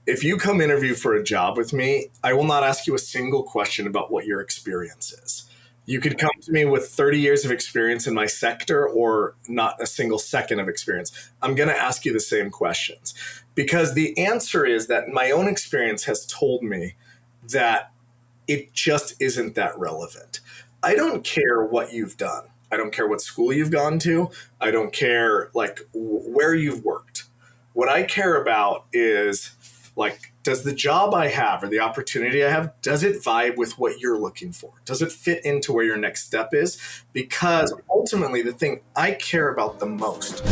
if you come interview for a job with me, I will not ask you a single question about what your experience is. You could come to me with 30 years of experience in my sector or not a single second of experience. I'm going to ask you the same questions because the answer is that my own experience has told me that it just isn't that relevant. I don't care what you've done. I don't care what school you've gone to. I don't care where you've worked. What I care about is does the job I have or the opportunity I have, does it vibe with what you're looking for? Does it fit into where your next step is? Because ultimately the thing I care about the most.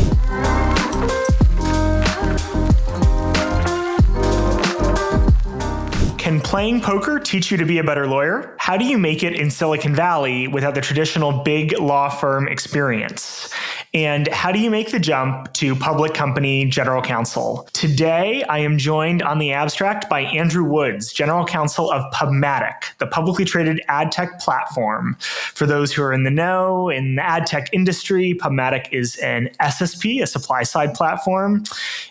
Can playing poker teach you to be a better lawyer? How do you make it in Silicon Valley without the traditional big law firm experience? And how do you make the jump to public company general counsel? Today, I am joined on the abstract by Andrew Woods, general counsel of PubMatic, the publicly traded ad tech platform. For those who are in the know, in the ad tech industry, PubMatic is an SSP, a supply-side platform.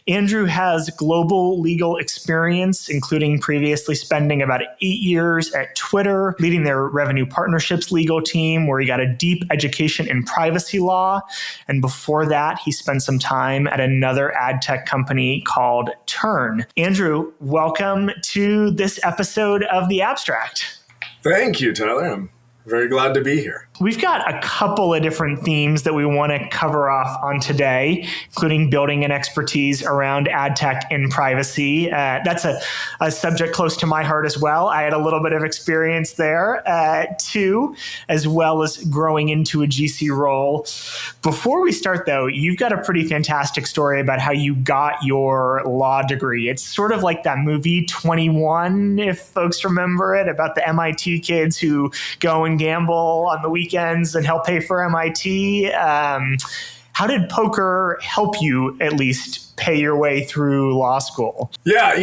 Andrew has global legal experience, including previously spending about 8 years at Twitter, leading their revenue partnerships legal team, where he got a deep education in privacy law. And before that, he spent some time at another ad tech company called Turn. Andrew, welcome to this episode of The Abstract. Thank you, Tyler. I'm very glad to be here. We've got a couple of different themes that we want to cover off on today, including building an expertise around ad tech and privacy. That's a subject close to my heart as well. I had a little bit of experience there too, as well as growing into a GC role. Before we start, though, you've got a pretty fantastic story about how you got your law degree. It's sort of like that movie 21, if folks remember it, about the MIT kids who go and gamble on the weekends and help pay for MIT. How did poker help you at least pay your way through law school? Yeah,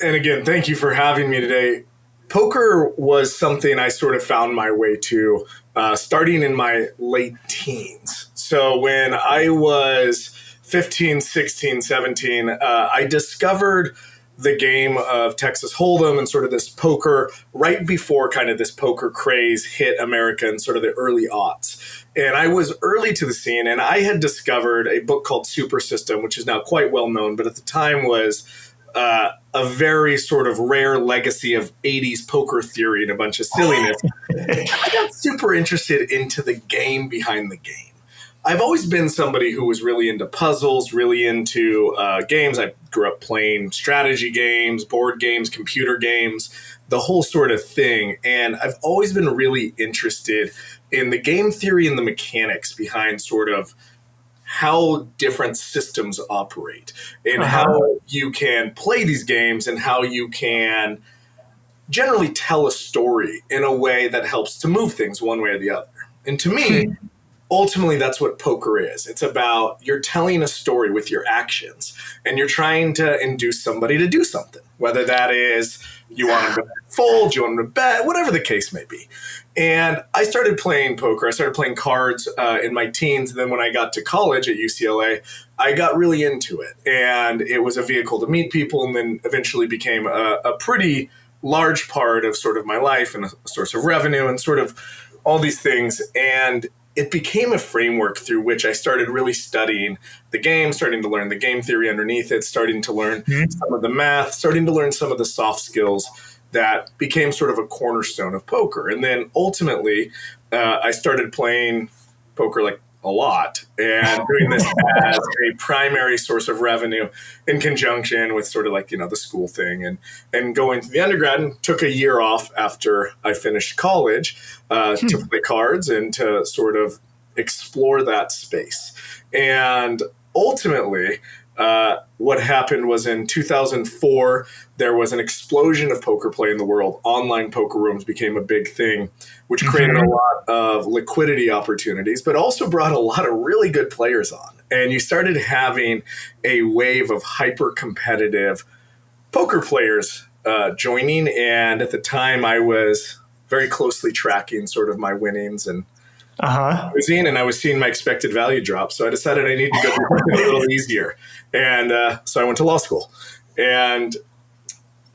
and again, thank you for having me today. Poker was something I sort of found my way to starting in my late teens. So when I was 15, 16, 17, I discovered the game of Texas Hold'em and sort of this poker right before kind of this poker craze hit America in sort of the early aughts. And I was early to the scene, and I had discovered a book called Super System, which is now quite well known, but at the time was a very sort of rare legacy of 80s poker theory and a bunch of silliness. I got super interested into the game behind the game. I've always been somebody who was really into puzzles, really into games. I grew up playing strategy games, board games, computer games, the whole sort of thing. And I've always been really interested in the game theory and the mechanics behind sort of how different systems operate and how you can play these games and how you can generally tell a story in a way that helps to move things one way or the other. And to me, ultimately, that's what poker is. It's about you're telling a story with your actions and you're trying to induce somebody to do something, whether that is you want them to fold, you want them to bet, whatever the case may be. And I started playing poker. I started playing cards in my teens. And then when I got to college at UCLA, I got really into it. And it was a vehicle to meet people and then eventually became a pretty large part of sort of my life and a source of revenue and sort of all these things. And it became a framework through which I started really studying the game, starting to learn the game theory underneath it, starting to learn some of the math, starting to learn some of the soft skills that became sort of a cornerstone of poker. And then ultimately, I started playing poker like a lot and doing this as a primary source of revenue in conjunction with sort of like, the school thing and going to the undergrad, and took a year off after I finished college to play cards and to sort of explore that space. And ultimately, what happened was in 2004, there was an explosion of poker play in the world. Online poker rooms became a big thing, which created a lot of liquidity opportunities, but also brought a lot of really good players on. And you started having a wave of hyper-competitive poker players joining. And at the time, I was very closely tracking sort of my winnings and losing, and I was seeing my expected value drop. So I decided I needed to go do something a little easier. And so I went to law school. And,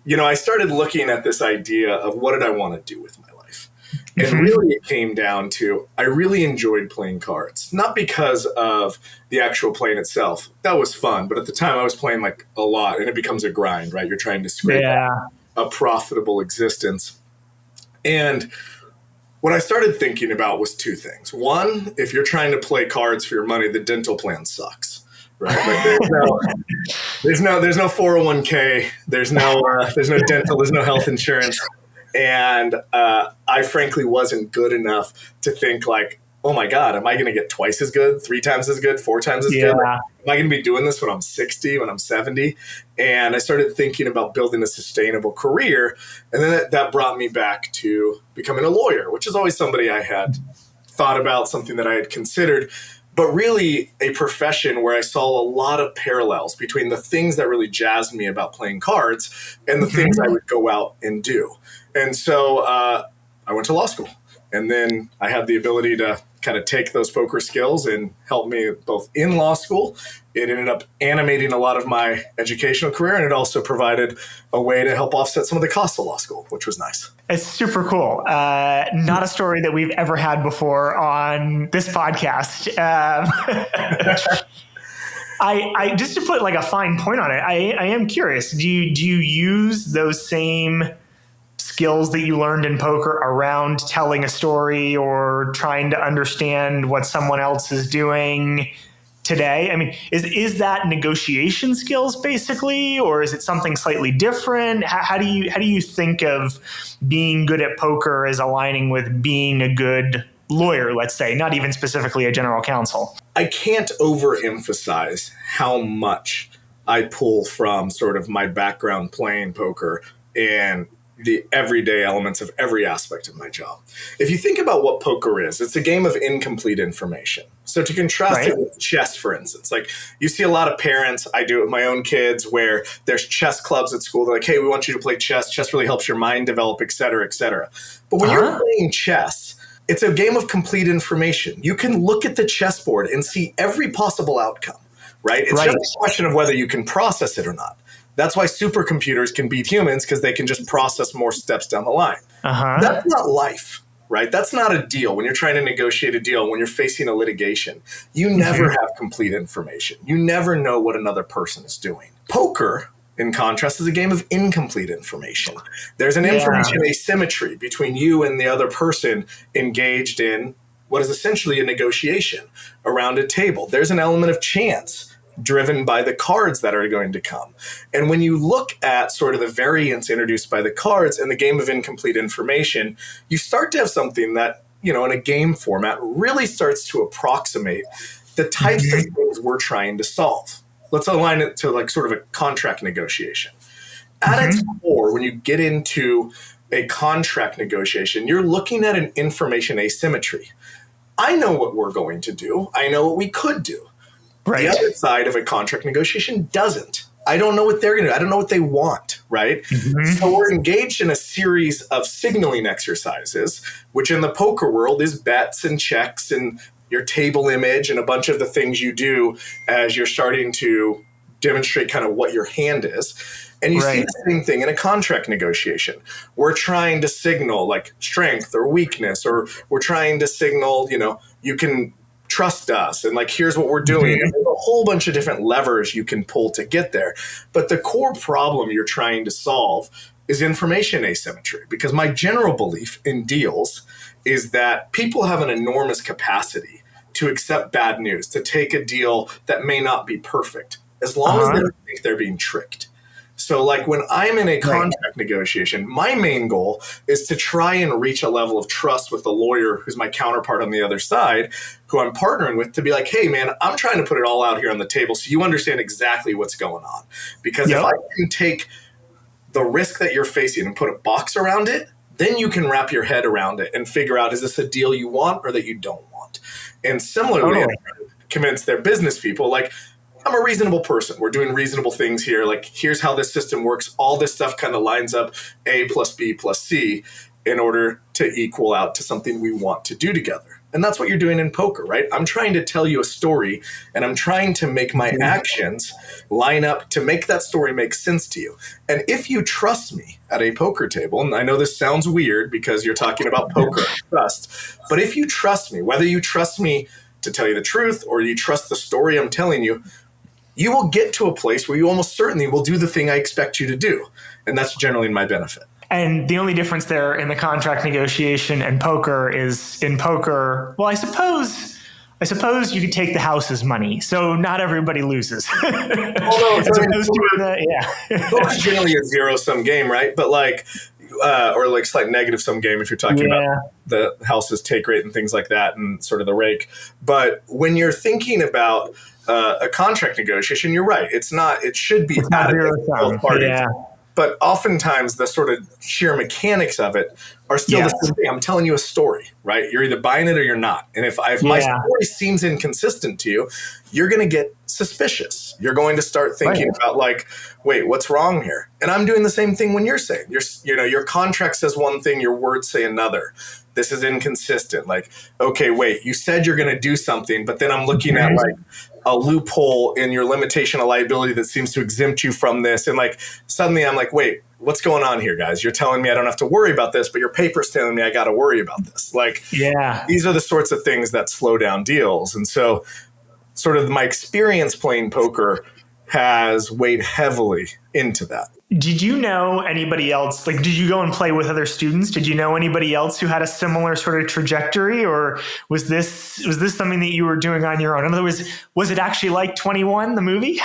I started looking at this idea of what did I want to do with my life? And really it came down to, I really enjoyed playing cards, not because of the actual playing itself. That was fun. But at the time I was playing like a lot, and it becomes a grind, right? You're trying to scrape a profitable existence. And what I started thinking about was two things. One, if you're trying to play cards for your money, the dental plan sucks, right? Like there's no 401k, there's no dental, there's no health insurance. And I frankly wasn't good enough to think like, oh my God, am I going to get twice as good, 3 times as good, 4 times as good? Am I going to be doing this when I'm 60, when I'm 70? And I started thinking about building a sustainable career. And then that brought me back to becoming a lawyer, which is always somebody I had thought about, something that I had considered, but really a profession where I saw a lot of parallels between the things that really jazzed me about playing cards and the things I would go out and do. And so I went to law school. And then I had the ability to kind of take those poker skills and help me both in law school. It ended up animating a lot of my educational career, and it also provided a way to help offset some of the costs of law school, which was nice. It's super cool. Not a story that we've ever had before on this podcast. I just to put like a fine point on it, I am curious. Do you use those same skills that you learned in poker around telling a story or trying to understand what someone else is doing today? I mean, is that negotiation skills basically, or is it something slightly different? How do you think of being good at poker as aligning with being a good lawyer, let's say, not even specifically a general counsel? I can't overemphasize how much I pull from sort of my background playing poker and the everyday elements of every aspect of my job. If you think about what poker is, it's a game of incomplete information. So to contrast it with chess, for instance, like you see a lot of parents, I do it with my own kids, where there's chess clubs at school. They're like, hey, we want you to play chess. Chess really helps your mind develop, et cetera, et cetera. But when you're playing chess, it's a game of complete information. You can look at the chessboard and see every possible outcome, right? It's just a question of whether you can process it or not. That's why supercomputers can beat humans, because they can just process more steps down the line. That's not life, right? That's not a deal. When you're trying to negotiate a deal, when you're facing a litigation, you never have complete information. You never know what another person is doing. Poker, in contrast, is a game of incomplete information. There's an information asymmetry between you and the other person engaged in what is essentially a negotiation around a table. There's an element of chance driven by the cards that are going to come. And when you look at sort of the variance introduced by the cards and the game of incomplete information, you start to have something that, in a game format really starts to approximate the types of things we're trying to solve. Let's align it to like sort of a contract negotiation. At its core, when you get into a contract negotiation, you're looking at an information asymmetry. I know what we're going to do. I know what we could do. The other side of a contract negotiation doesn't. I don't know what they're going to do. I don't know what they want, right? So we're engaged in a series of signaling exercises, which in the poker world is bets and checks and your table image and a bunch of the things you do as you're starting to demonstrate kind of what your hand is. And you see the same thing in a contract negotiation. We're trying to signal like strength or weakness, or we're trying to signal, you can trust us, and like, here's what we're doing. And there's a whole bunch of different levers you can pull to get there. But the core problem you're trying to solve is information asymmetry, because my general belief in deals is that people have an enormous capacity to accept bad news, to take a deal that may not be perfect, as long as they don't think they're being tricked. So like when I'm in a contract negotiation, my main goal is to try and reach a level of trust with the lawyer who's my counterpart on the other side, who I'm partnering with, to be like, hey, man, I'm trying to put it all out here on the table so you understand exactly what's going on. Because if I can take the risk that you're facing and put a box around it, then you can wrap your head around it and figure out, is this a deal you want or that you don't want? And similarly, convince their business people, like, I'm a reasonable person. We're doing reasonable things here. Like, here's how this system works. All this stuff kind of lines up A plus B plus C in order to equal out to something we want to do together. And that's what you're doing in poker, right? I'm trying to tell you a story, and I'm trying to make my actions line up to make that story make sense to you. And if you trust me at a poker table, and I know this sounds weird because you're talking about poker and trust, but if you trust me, whether you trust me to tell you the truth or you trust the story I'm telling you, you will get to a place where you almost certainly will do the thing I expect you to do. And that's generally in my benefit. And the only difference there in the contract negotiation and poker is in poker, well, I suppose you could take the house's money, so not everybody loses. Poker's generally a zero-sum game, right? But or like slight negative-sum game if you're talking about the house's take rate and things like that and sort of the rake. But when you're thinking about a contract negotiation, you're right. It should be additive to both parties. Yeah. But oftentimes the sort of sheer mechanics of it are still the same thing. I'm telling you a story, right? You're either buying it or you're not. And if my story seems inconsistent to you, you're going to get suspicious. You're going to start thinking about wait, what's wrong here? And I'm doing the same thing when you're saying, your contract says one thing, your words say another. This is inconsistent. Okay, wait, you said you're going to do something, but then I'm looking at a loophole in your limitation of liability that seems to exempt you from this. And suddenly I'm wait, what's going on here, guys? You're telling me I don't have to worry about this, but your paper's telling me I got to worry about this. These are the sorts of things that slow down deals. And so sort of my experience playing poker has weighed heavily into that. Did you know anybody else? Did you go and play with other students? Did you know anybody else who had a similar sort of trajectory, or was this something that you were doing on your own? In other words, was it actually like 21, the movie?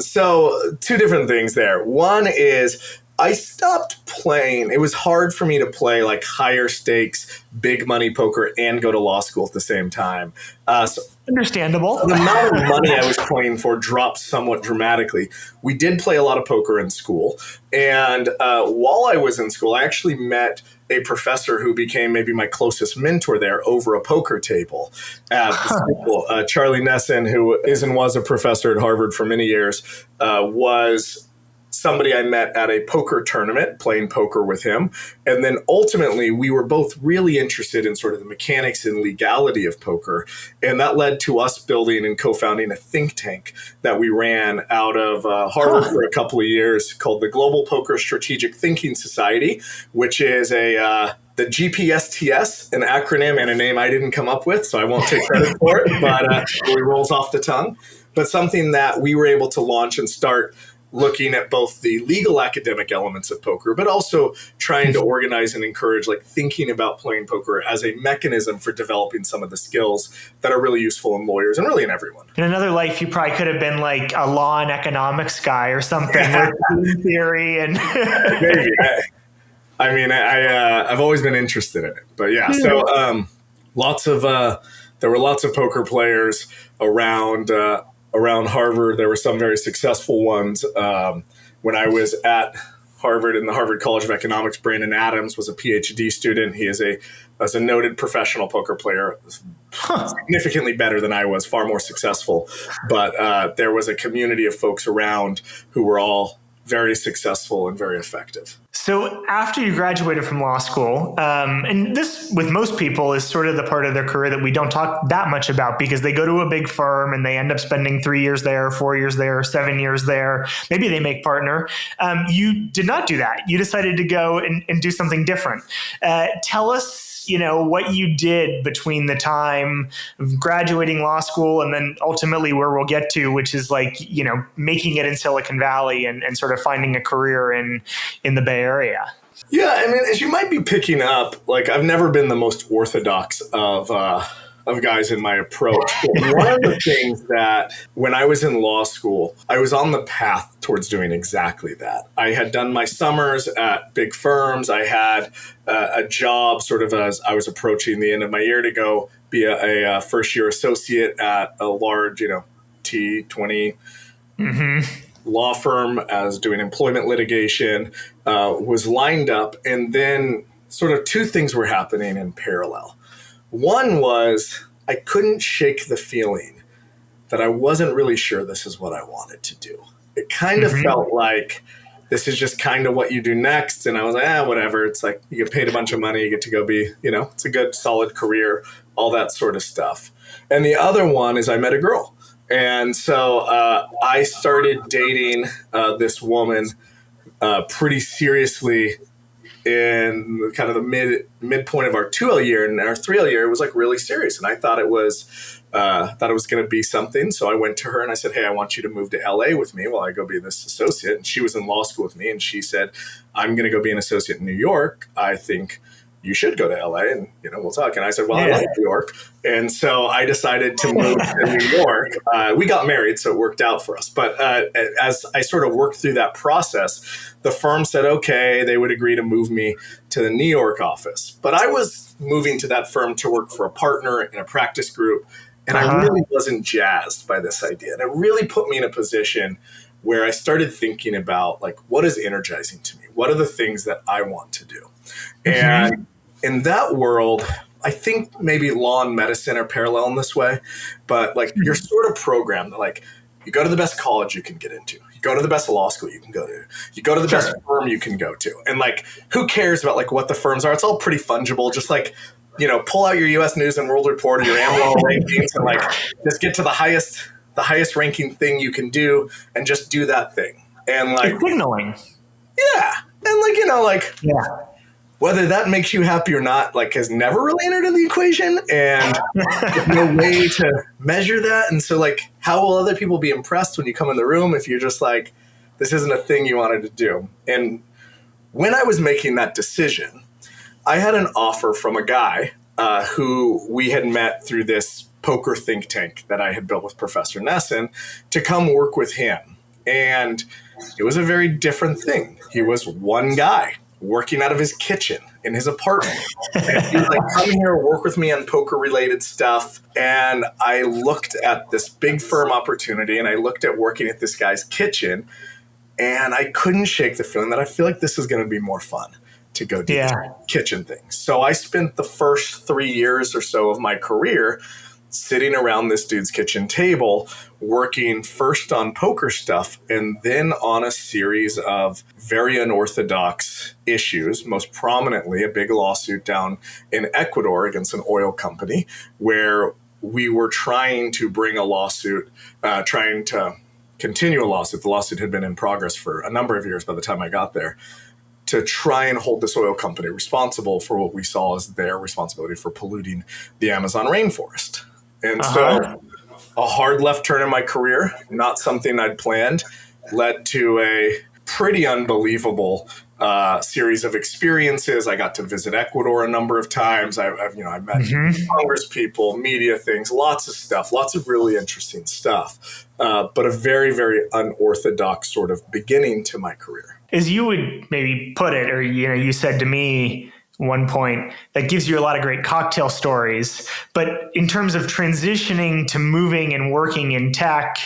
So two different things there. One is I stopped playing. It was hard for me to play higher stakes, big money poker and go to law school at the same time. So understandable. The amount of money I was playing for dropped somewhat dramatically. We did play a lot of poker in school. And while I was in school, I actually met a professor who became maybe my closest mentor there over a poker table at the school. Charlie Nesson, who is and was a professor at Harvard for many years, was somebody I met at a poker tournament, playing poker with him. And then ultimately, we were both really interested in sort of the mechanics and legality of poker. And that led to us building and co-founding a think tank that we ran out of Harvard for a couple of years called the Global Poker Strategic Thinking Society, which is the GPSTS, an acronym and a name I didn't come up with, so I won't take credit for it, but it really rolls off the tongue. But something that we were able to launch and start looking at both the legal academic elements of poker, but also trying to organize and encourage thinking about playing poker as a mechanism for developing some of the skills that are really useful in lawyers and really in everyone. In another life, you probably could have been a law and economics guy or something with theory and maybe. I've always been interested in it, but so there were lots of poker players around Harvard. There were some very successful ones. When I was at Harvard in the Harvard College of Economics, Brandon Adams was a PhD student. He is a noted professional poker player, significantly better than I was, far more successful. But there was a community of folks around who were all very successful and very effective. So after you graduated from law school, and this with most people is sort of the part of their career that we don't talk that much about because they go to a big firm and they end up spending 3 years there, 4 years there, 7 years there. Maybe they make partner. You did not do that. You decided to go and do something different. Tell us, what you did between the time of graduating law school and then ultimately where we'll get to, which is making it in Silicon Valley and sort of finding a career in the Bay Area. Yeah, as you might be picking up, I've never been the most orthodox of guys in my approach. But one of the things that when I was in law school, I was on the path towards doing exactly that. I had done my summers at big firms. I had a job sort of as I was approaching the end of my year to go be a first year associate at a large, T20 law firm as doing employment litigation, was lined up. And then sort of two things were happening in parallel. One was I couldn't shake the feeling that I wasn't really sure this is what I wanted to do. It kind of felt like this is just kind of what you do next. And I was like, whatever. It's like you get paid a bunch of money, you get to go be, it's a good, solid career, all that sort of stuff. And the other one is I met a girl. And so I started dating this woman pretty seriously in kind of the midpoint of our 2L year. And our 3L year, it was like really serious. And I thought it was going to be something. So I went to her and I said, hey, I want you to move to LA with me while I go be this associate. And she was in law school with me. And she said, I'm going to go be an associate in New York. I think you should go to LA and, we'll talk. And I said, well, I love New York. And so I decided to move to New York. We got married, so it worked out for us. But as I sort of worked through that process, the firm said, okay, they would agree to move me to the New York office. But I was moving to that firm to work for a partner in a practice group. And I really wasn't jazzed by this idea. And it really put me in a position where I started thinking about, like, what is energizing to me? What are the things that I want to do? And in that world, I think maybe law and medicine are parallel in this way, but like you're sort of programmed, like you go to the best college you can get into, you go to the best law school you can go to, you go to the best firm you can go to. And like, who cares about like what the firms are? It's all pretty fungible. Just like, pull out your US News and World Report or your AmLaw rankings and like just get to the highest ranking thing you can do and just do that thing. And like it's signaling. Yeah. And whether that makes you happy or not, like, has never really entered in the equation, and there's no way to measure that. And so, like, how will other people be impressed when you come in the room if you're just like, this isn't a thing you wanted to do? And when I was making that decision, I had an offer from a guy who we had met through this poker think tank that I had built with Professor Nesson to come work with him. And it was a very different thing. He was one guy working out of his kitchen in his apartment. And he was like, come here, work with me on poker-related stuff. And I looked at this big firm opportunity, and I looked at working at this guy's kitchen, and I couldn't shake the feeling that I feel like this is going to be more fun to go do the kitchen things. So I spent the first 3 years or so of my career sitting around this dude's kitchen table, working first on poker stuff and then on a series of very unorthodox issues, most prominently a big lawsuit down in Ecuador against an oil company where we were trying to bring a lawsuit, trying to continue a lawsuit. The lawsuit had been in progress for a number of years by the time I got there, to try and hold this oil company responsible for what we saw as their responsibility for polluting the Amazon rainforest. And so a hard left turn in my career, not something I'd planned, led to a pretty unbelievable series of experiences. I got to visit Ecuador a number of times. I met Congress people, media things, lots of stuff, lots of really interesting stuff, but a very, very unorthodox sort of beginning to my career. As you would maybe put it, or you said to me one point, that gives you a lot of great cocktail stories. But in terms of transitioning to moving and working in tech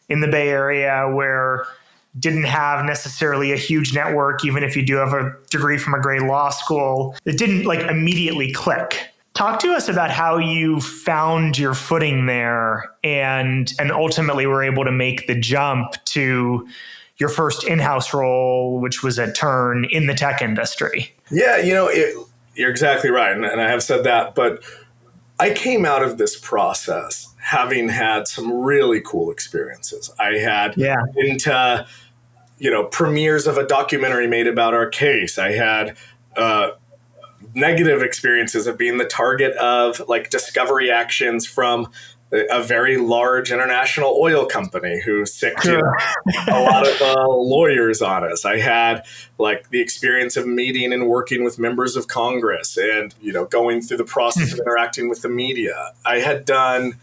in the Bay Area, where didn't have necessarily a huge network, even if you do have a degree from a great law school, it didn't like immediately click. Talk to us about how you found your footing there and ultimately were able to make the jump to your first in-house role, which was a turn in the tech industry. Yeah, you're exactly right. And I have said that, but I came out of this process having had some really cool experiences. I had been to, premieres of a documentary made about our case. I had negative experiences of being the target of like discovery actions from a very large international oil company who sicked a lot of lawyers on us. I had like the experience of meeting and working with members of Congress and, going through the process of interacting with the media. I had done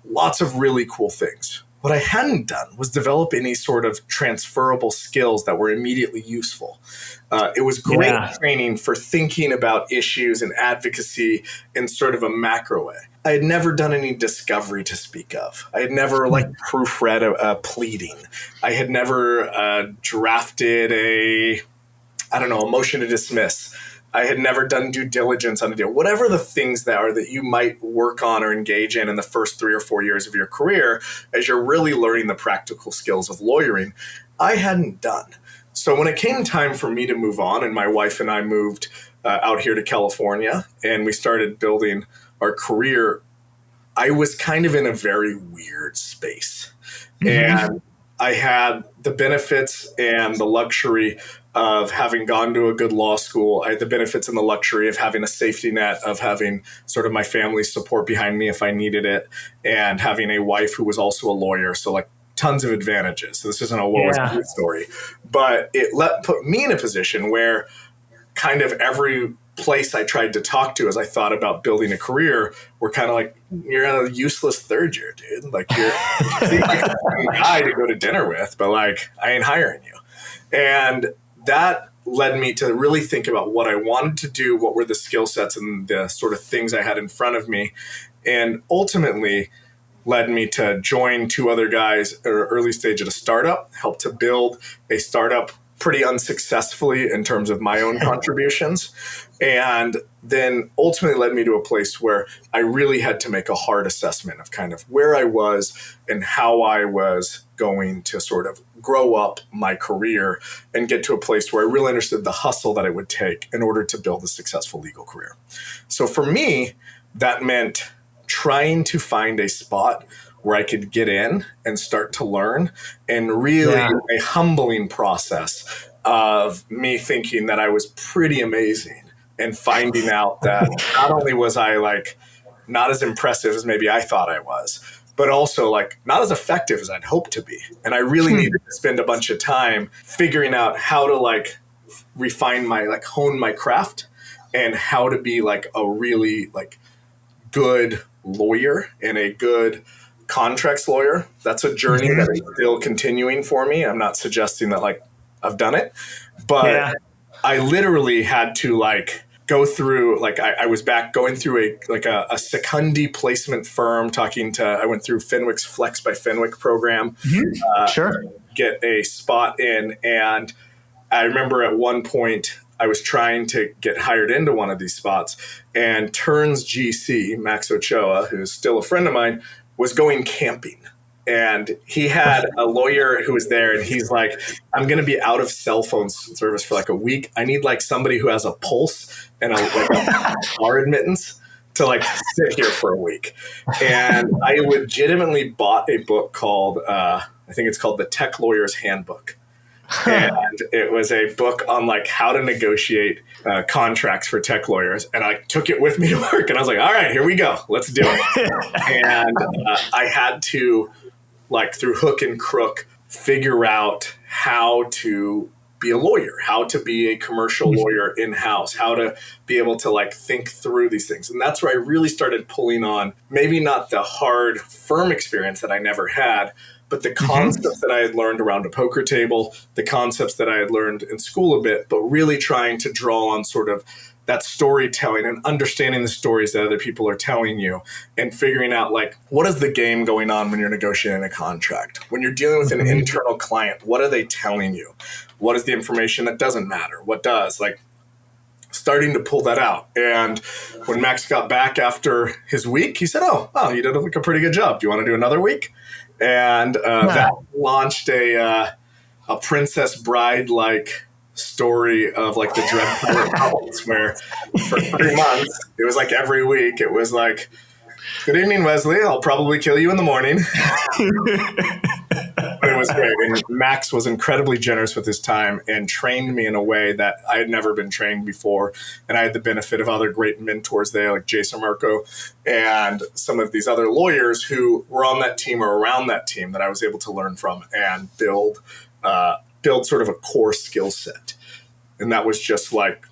lots of really cool things. What I hadn't done was develop any sort of transferable skills that were immediately useful. It was great training for thinking about issues and advocacy in sort of a macro way. I had never done any discovery to speak of. I had never proofread a pleading. I had never drafted a motion to dismiss. I had never done due diligence on a deal. Whatever the things that are that you might work on or engage in the first 3 or 4 years of your career, as you're really learning the practical skills of lawyering, I hadn't done. So when it came time for me to move on, and my wife and I moved out here to California, and we started building our career, I was kind of in a very weird space. And I had the benefits and the luxury of having gone to a good law school. I had the benefits and the luxury of having a safety net, of having sort of my family's support behind me if I needed it, and having a wife who was also a lawyer. So like tons of advantages. So this isn't a woe is me story, but it put me in a position where kind of every place I tried to talk to as I thought about building a career were kind of like, you're a useless third year, dude. Like you're like a guy to go to dinner with, but like I ain't hiring you. And that led me to really think about what I wanted to do, what were the skill sets and the sort of things I had in front of me. And ultimately led me to join two other guys at an early stage at a startup, help to build a startup pretty unsuccessfully in terms of my own contributions. And then ultimately led me to a place where I really had to make a hard assessment of kind of where I was and how I was going to sort of grow up my career and get to a place where I really understood the hustle that it would take in order to build a successful legal career. So for me, that meant trying to find a spot where I could get in and start to learn, and really a humbling process of me thinking that I was pretty amazing and finding out that not only was I like not as impressive as maybe I thought I was, but also like not as effective as I'd hoped to be. And I really needed to spend a bunch of time figuring out how to like refine my, like hone my craft and how to be like a really like good lawyer and a good contracts lawyer. That's a journey that is still continuing for me. I'm not suggesting that like I've done it, but I literally had to like go through, like I was back going through a secundi placement firm I went through Fenwick's Flex by Fenwick program, get a spot in. And I remember at one point I was trying to get hired into one of these spots, and Turns GC, Max Ochoa, who's still a friend of mine, was going camping. And he had a lawyer who was there, and he's like, I'm going to be out of cell phone service for like a week. I need like somebody who has a pulse and a bar admittance to like sit here for a week. And I legitimately bought a book called, I think it's called The Tech Lawyer's Handbook. And it was a book on like how to negotiate contracts for tech lawyers. And I took it with me to work, and I was like, all right, here we go. Let's do it. And I had to, like through hook and crook, figure out how to be a lawyer, how to be a commercial lawyer in-house, how to be able to like think through these things. And that's where I really started pulling on maybe not the hard firm experience that I never had, but the concepts that I had learned around a poker table, the concepts that I had learned in school a bit, but really trying to draw on sort of that storytelling and understanding the stories that other people are telling you, and figuring out like, what is the game going on when you're negotiating a contract? When you're dealing with an internal client, what are they telling you? What is the information that doesn't matter? What does? Like starting to pull that out. And when Max got back after his week, he said, oh, you did like a pretty good job. Do you want to do another week? And that launched a Princess Bride-like story of like the Dread Pirate Novels, where for 3 months, it was like every week, it was like, good evening, Wesley. I'll probably kill you in the morning. But it was great. And Max was incredibly generous with his time and trained me in a way that I had never been trained before. And I had the benefit of other great mentors there, like Jason Marco and some of these other lawyers who were on that team or around that team that I was able to learn from and build sort of a core skill set. And that was just like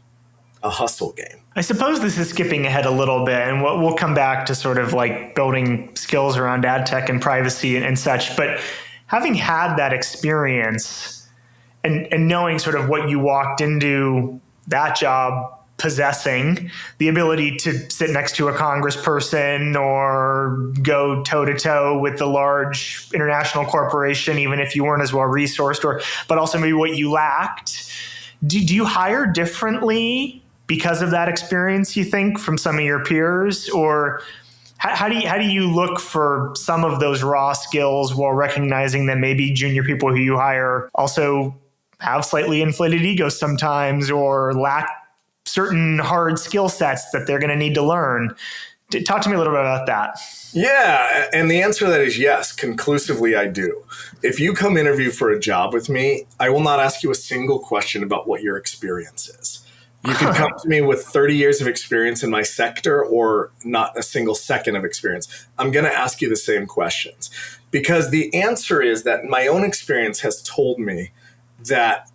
a hustle game. I suppose this is skipping ahead a little bit, and we'll come back to sort of like building skills around ad tech and privacy and such. But having had that experience and knowing sort of what you walked into that job possessing, the ability to sit next to a congressperson or go toe to toe with the large international corporation, even if you weren't as well resourced, but also maybe what you lacked. Do you hire differently because of that experience, you think, from some of your peers? Or how do you look for some of those raw skills while recognizing that maybe junior people who you hire also have slightly inflated egos sometimes or lack certain hard skill sets that they're going to need to learn. Talk to me a little bit about that. Yeah, and the answer to that is yes. Conclusively, I do. If you come interview for a job with me, I will not ask you a single question about what your experience is. You could come to me with 30 years of experience in my sector or not a single second of experience. I'm going to ask you the same questions because the answer is that my own experience has told me that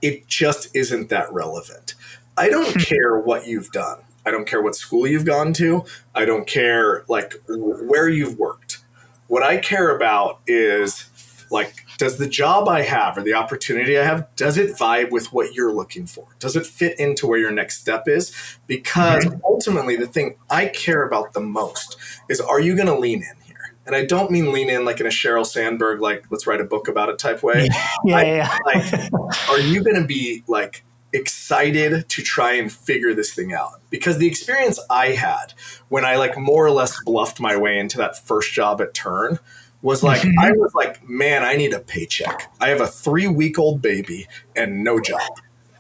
it just isn't that relevant. I don't care what you've done. I don't care what school you've gone to. I don't care like where you've worked. What I care about is like, does the job I have or the opportunity I have, does it vibe with what you're looking for? Does it fit into where your next step is? Because ultimately the thing I care about the most is, are you going to lean in here? And I don't mean lean in like in a Sheryl Sandberg, like let's write a book about it type way. Like, are you going to be like excited to try and figure this thing out? Because the experience I had when I like more or less bluffed my way into that first job at Turn was like, I was like, man, I need a paycheck. I have a 3-week-old baby and no job.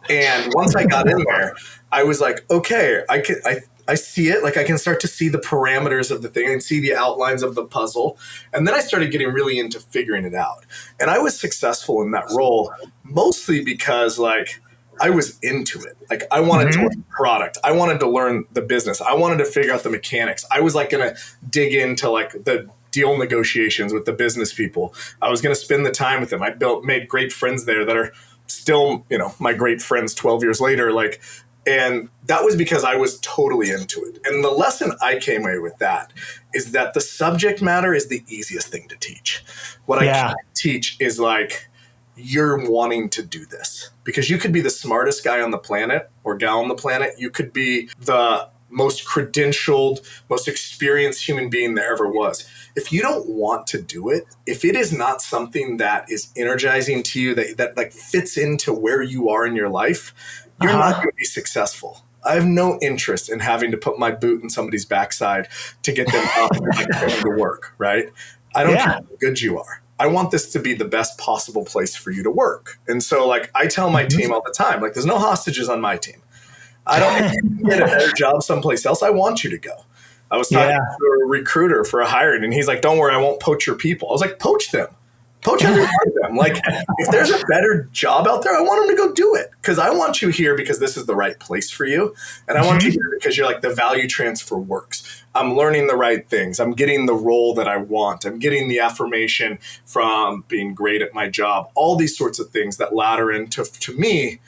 And once I got in there, I was like, okay, I see it. Like I can start to see the parameters of the thing and see the outlines of the puzzle. And then I started getting really into figuring it out. And I was successful in that role, mostly because like I was into it. Like I wanted to learn the product. I wanted to learn the business. I wanted to figure out the mechanics. I was like going to dig into like the deal negotiations with the business people. I was going to spend the time with them. I made great friends there that are still, you know, my great friends 12 years later. Like, and that was because I was totally into it. And the lesson I came away with that is that the subject matter is the easiest thing to teach. What I can't teach is like, you're wanting to do this because you could be the smartest guy on the planet or gal on the planet. You could be the most credentialed, most experienced human being there ever was. If you don't want to do it, if it is not something that is energizing to you, that like fits into where you are in your life, you're not going to be successful. I have no interest in having to put my boot in somebody's backside to get them up and like going to work, right? I don't care how good you are. I want this to be the best possible place for you to work. And so like I tell my team all the time, like there's no hostages on my team. I don't think you can get a better job someplace else. I want you to go. I was talking to a recruiter for a hiring and he's like, don't worry, I won't poach your people. I was like, poach them. Poach every one of them. Like if there's a better job out there, I want them to go do it because I want you here because this is the right place for you. And I want you here because you're like the value transfer works. I'm learning the right things. I'm getting the role that I want. I'm getting the affirmation from being great at my job. All these sorts of things that ladder into, to me,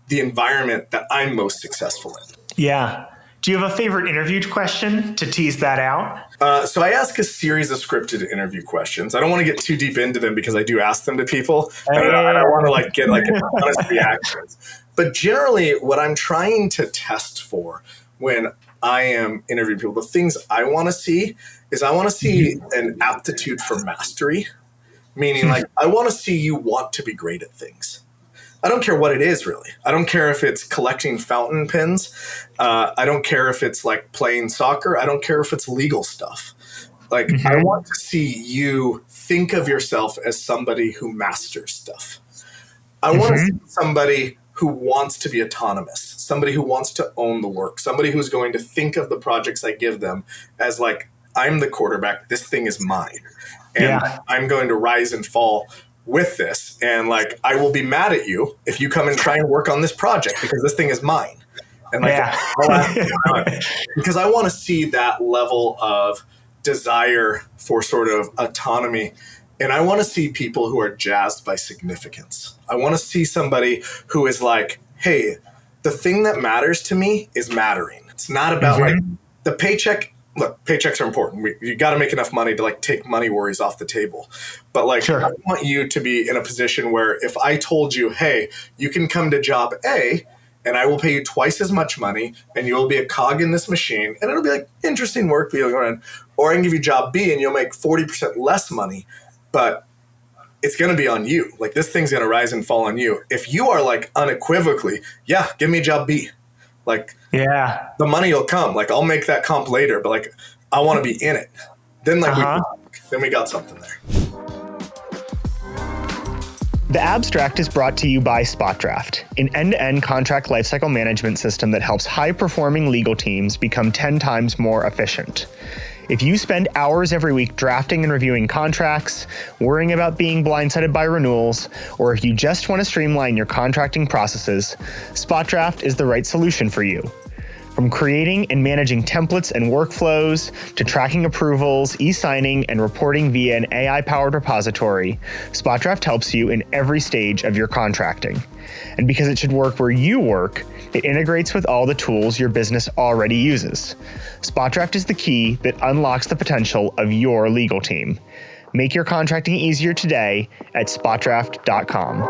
the environment that I'm most successful in. Yeah. Do you have a favorite interview question to tease that out? So I ask a series of scripted interview questions. I don't want to get too deep into them because I do ask them to people. And I want to like get like honest reactions. But generally what I'm trying to test for when I am interviewing people, the things I want to see is I want to see an aptitude for mastery, meaning like I want to see you want to be great at things. I don't care what it is, really. I don't care if it's collecting fountain pens. I don't care if it's like playing soccer. I don't care if it's legal stuff. Like I want to see you think of yourself as somebody who masters stuff. I want to see somebody who wants to be autonomous, somebody who wants to own the work, somebody who's going to think of the projects I give them as like, I'm the quarterback. This thing is mine. And I'm going to rise and fall with this. And like, I will be mad at you if you come and try and work on this project because this thing is mine. And like, because I want to see that level of desire for sort of autonomy. And I want to see people who are jazzed by significance. I want to see somebody who is like, hey, the thing that matters to me is mattering. It's not about like the paycheck. Look, paychecks are important. You got to make enough money to like take money worries off the table. But like, I want you to be in a position where if I told you, hey, you can come to job A and I will pay you twice as much money and you'll be a cog in this machine and it'll be like interesting work, or I can give you job B and you'll make 40% less money, but it's going to be on you. Like this thing's going to rise and fall on you. If you are like unequivocally, yeah, give me job B. Like, the money will come. Like, I'll make that comp later, but like, I want to be in it. Then, like, then we got something there. The abstract is brought to you by SpotDraft, an end-to-end contract lifecycle management system that helps high-performing legal teams become 10 times more efficient. If you spend hours every week drafting and reviewing contracts, worrying about being blindsided by renewals, or if you just want to streamline your contracting processes, SpotDraft is the right solution for you. From creating and managing templates and workflows to tracking approvals, e-signing, and reporting via an AI-powered repository, SpotDraft helps you in every stage of your contracting. And because it should work where you work, it integrates with all the tools your business already uses. SpotDraft is the key that unlocks the potential of your legal team. Make your contracting easier today at spotdraft.com.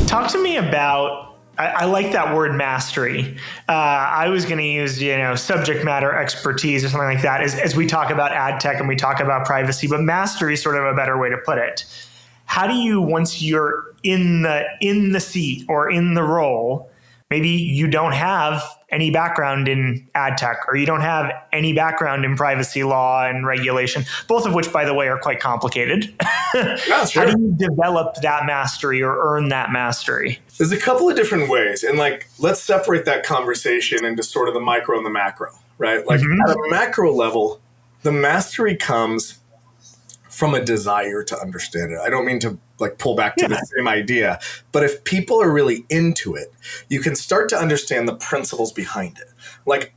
Talk to me about I like that word mastery. I was going to use, subject matter expertise or something like that as we talk about ad tech and we talk about privacy, but mastery is sort of a better way to put it. How do you, once you're in the seat or in the role, maybe you don't have any background in ad tech or you don't have any background in privacy law and regulation, both of which, by the way, are quite complicated. Yeah, sure. How do you develop that mastery or earn that mastery? There's a couple of different ways. And let's separate that conversation into sort of the micro and the macro, right? At a macro level, the mastery comes from a desire to understand it. I don't mean to pull back to the same idea, but if people are really into it, you can start to understand the principles behind it.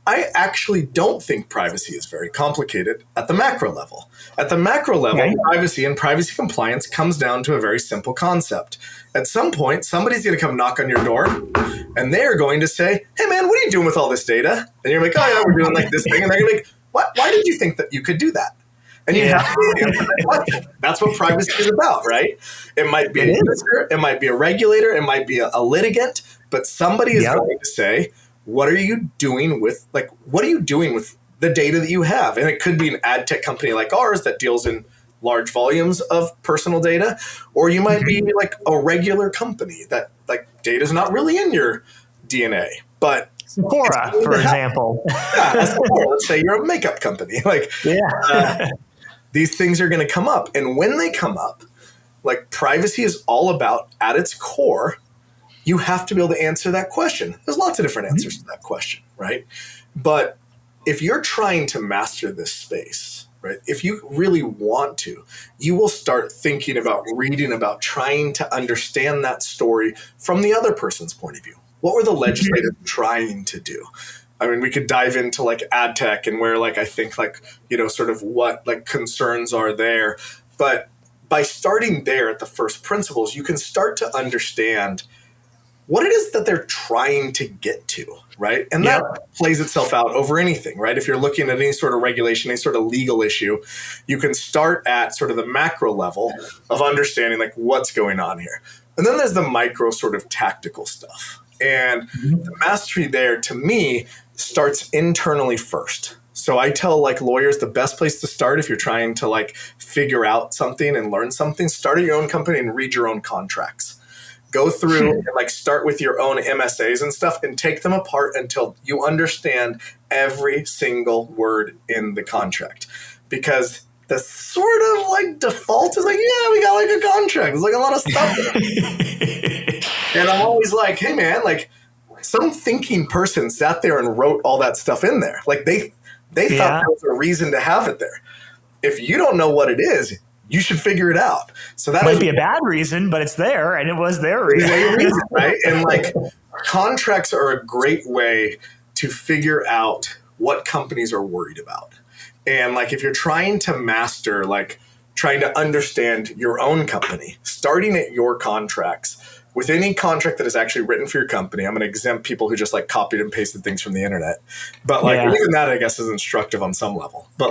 I actually don't think privacy is very complicated at the macro level. At the macro level, privacy and privacy compliance comes down to a very simple concept. At some point, somebody's going to come knock on your door and they're going to say, "Hey man, what are you doing with all this data?" And you're like, "Oh yeah, we're doing this thing." And they're going to be like, "What? Why did you think that you could do that?" And you have to answer that question. That's what privacy is about, right? It might be a user, it might be a regulator, it might be a litigant, but somebody is going to say, what are you doing with the data that you have? And it could be an ad tech company like ours that deals in large volumes of personal data, or you might be a regular company that data is not really in your DNA, but Sephora, for example. Sephora. Let's say you're a makeup company. These things are going to come up. And when they come up, privacy is all about, at its core, you have to be able to answer that question. There's lots of different answers to that question, right? But if you're trying to master this space, right, if you really want to, you will start thinking about, reading about, trying to understand that story from the other person's point of view. What were the legislators trying to do? I mean, we could dive into ad tech and where I think sort of what concerns are there. But by starting there at the first principles, you can start to understand what it is that they're trying to get to, right? And that plays itself out over anything, right? If you're looking at any sort of regulation, any sort of legal issue, you can start at sort of the macro level of understanding what's going on here. And then there's the micro sort of tactical stuff. And the mastery there, to me, starts internally first. So I tell lawyers the best place to start if you're trying to figure out something and learn something, start at your own company and read your own contracts. Go through and start with your own MSAs and stuff and take them apart until you understand every single word in the contract. Because the sort of default is we got a contract. There's a lot of stuff in it. And I'm always hey man, some thinking person sat there and wrote all that stuff in there. They thought there was a reason to have it there. If you don't know what it is, you should figure it out. So that might be a bad reason, but it's there, and it was their reason, right? And contracts are a great way to figure out what companies are worried about. And if you're trying to master, trying to understand your own company, starting at your contracts. With any contract that is actually written for your company, I'm going to exempt people who just copied and pasted things from the internet. But even that, I guess, is instructive on some level. But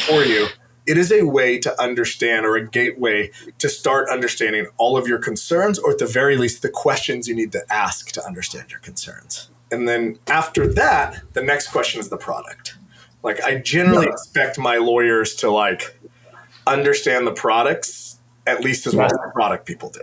for you, it is a way to understand, or a gateway to start understanding all of your concerns, or at the very least, the questions you need to ask to understand your concerns. And then after that, the next question is the product. I generally expect my lawyers to understand the products at least as well as the product people do.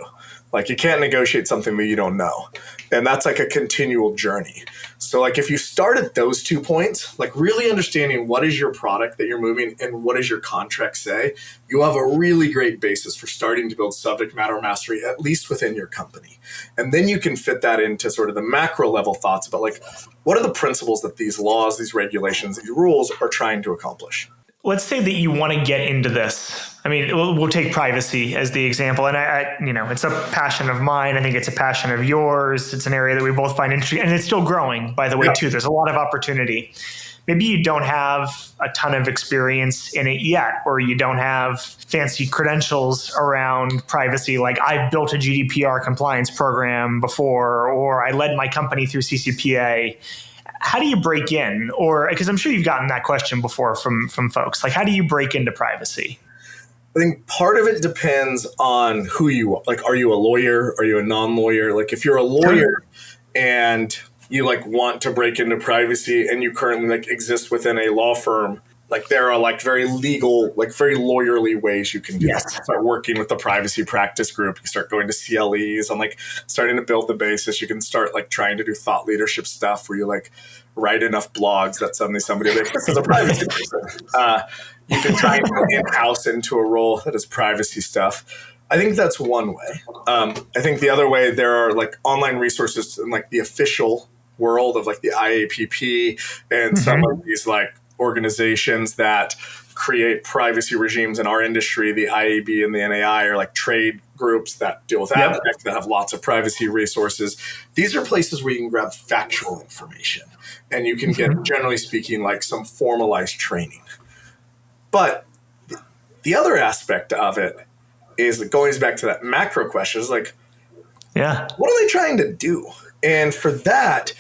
Like you can't negotiate something that you don't know. And that's like a continual journey. So like if you start at those 2 points, like really understanding what is your product that you're moving and what does your contract say, you have a really great basis for starting to build subject matter mastery, at least within your company. And then you can fit that into sort of the macro level thoughts about like, what are the principles that these laws, these regulations, these rules are trying to accomplish? Let's say that you want to get into this. I mean, we'll take privacy as the example. And it's a passion of mine. I think it's a passion of yours. It's an area that we both find interesting, and it's still growing, by the way, too. There's a lot of opportunity. Maybe you don't have a ton of experience in it yet, or you don't have fancy credentials around privacy. Like I've built a GDPR compliance program before, or I led my company through CCPA. How do you break in? Or because I'm sure you've gotten that question before from folks, like how do you break into privacy? I think part of it depends on who you are. Like, are you a lawyer? Are you a non-lawyer? Like if you're a lawyer and you like want to break into privacy and you currently like exist within a law firm, like there are like very legal, like very lawyerly ways you can do that. Start working with the privacy practice group. You start going to CLEs and like starting to build the basis. You can start like trying to do thought leadership stuff where you like write enough blogs that suddenly somebody will be like, this is a privacy person. You can try and go in-house into a role that is privacy stuff. I think that's one way. I think the other way, there are like online resources in like the official world of like the IAPP and some of these like organizations that create privacy regimes in our industry. The IAB and the NAI are like trade groups that deal with ad tech that have lots of privacy resources. These are places where you can grab factual information and you can get, generally speaking, like some formalized training. But the other aspect of it is that going back to that macro question is like, what are they trying to do? And for that,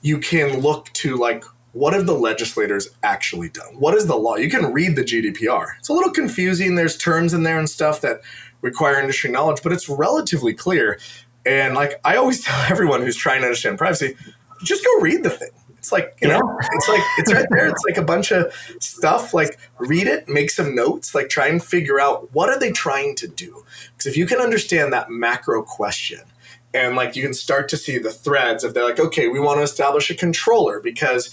you can look to like, what have the legislators actually done? What is the law? You can read the GDPR. It's a little confusing. There's terms in there and stuff that require industry knowledge, but it's relatively clear. And like I always tell everyone who's trying to understand privacy, just go read the thing. It's like, it's right there. It's like a bunch of stuff, like read it, make some notes, like try and figure out what are they trying to do? Because if you can understand that macro question and like you can start to see the threads of they're like, okay, we want to establish a controller because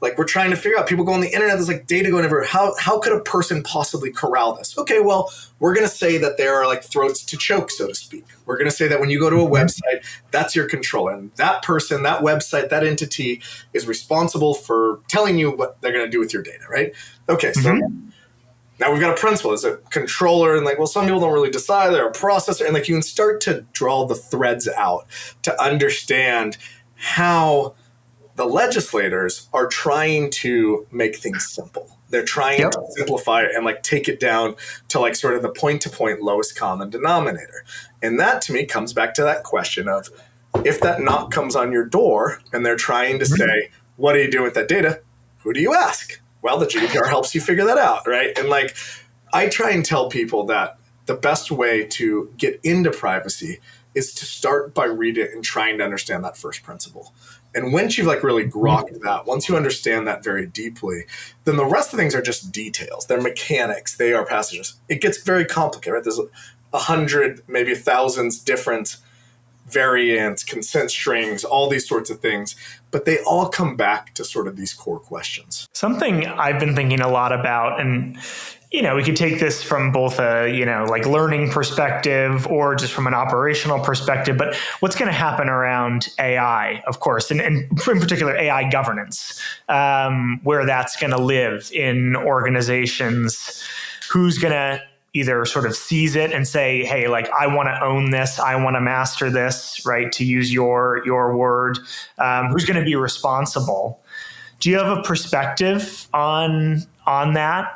like we're trying to figure out, people go on the internet, there's like data going everywhere. How could a person possibly corral this? Okay, well, we're going to say that there are like throats to choke, so to speak. We're going to say that when you go to a website, that's your controller. And that person, that website, that entity is responsible for telling you what they're going to do with your data, right? Okay, so now we've got a principal. It's a controller. And like, well, some people don't really decide. They're a processor. And like you can start to draw the threads out to understand how the legislators are trying to make things simple. They're trying to simplify it and like take it down to like sort of the point-to-point lowest common denominator. And that to me comes back to that question of if that knock comes on your door and they're trying to say, what do you do with that data? Who do you ask? Well, the GDPR helps you figure that out, right? And like I try and tell people that the best way to get into privacy is to start by reading it and trying to understand that first principle. And once you've like really grokked that, once you understand that very deeply, then the rest of things are just details. They're mechanics. They are passages. It gets very complicated, right? There's 100, maybe thousands different variants, consent strings, all these sorts of things. But they all come back to sort of these core questions. Something I've been thinking a lot about, and we could take this from both a, like learning perspective or just from an operational perspective, but what's going to happen around AI, of course, and in particular AI governance, where that's going to live in organizations, who's going to either sort of seize it and say, hey, like I want to own this, I want to master this, right? To use your word, who's going to be responsible? Do you have a perspective on that,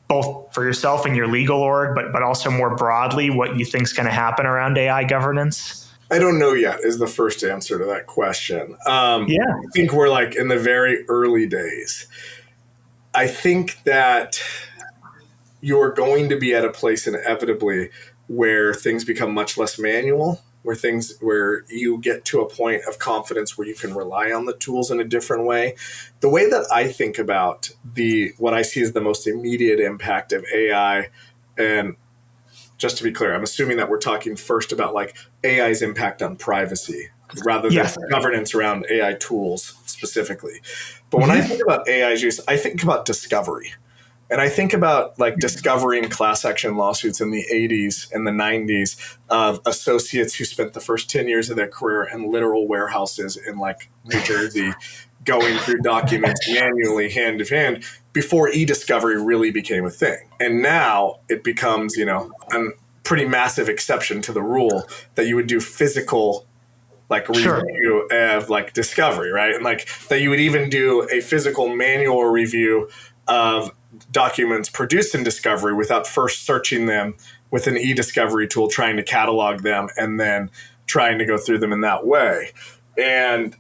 both for yourself and your legal org, but also more broadly, what you think is going to happen around AI governance? I don't know yet is the first answer to that question. I think we're like in the very early days. I think that you're going to be at a place inevitably where things become much less manual, where you get to a point of confidence where you can rely on the tools in a different way. The way that I think about what I see as the most immediate impact of AI, and just to be clear, I'm assuming that we're talking first about like AI's impact on privacy rather than Yes. governance around AI tools specifically. But when I think about AI's use, I think about discovery. And I think about like discovering class action lawsuits in the 80s and the 90s of associates who spent the first 10 years of their career in literal warehouses in like New Jersey, going through documents manually, hand to hand, before e-discovery really became a thing. And now it becomes, a pretty massive exception to the rule that you would do physical like review of like discovery, right? And like that you would even do a physical manual review of documents produced in discovery without first searching them with an e-discovery tool, trying to catalog them and then trying to go through them in that way. And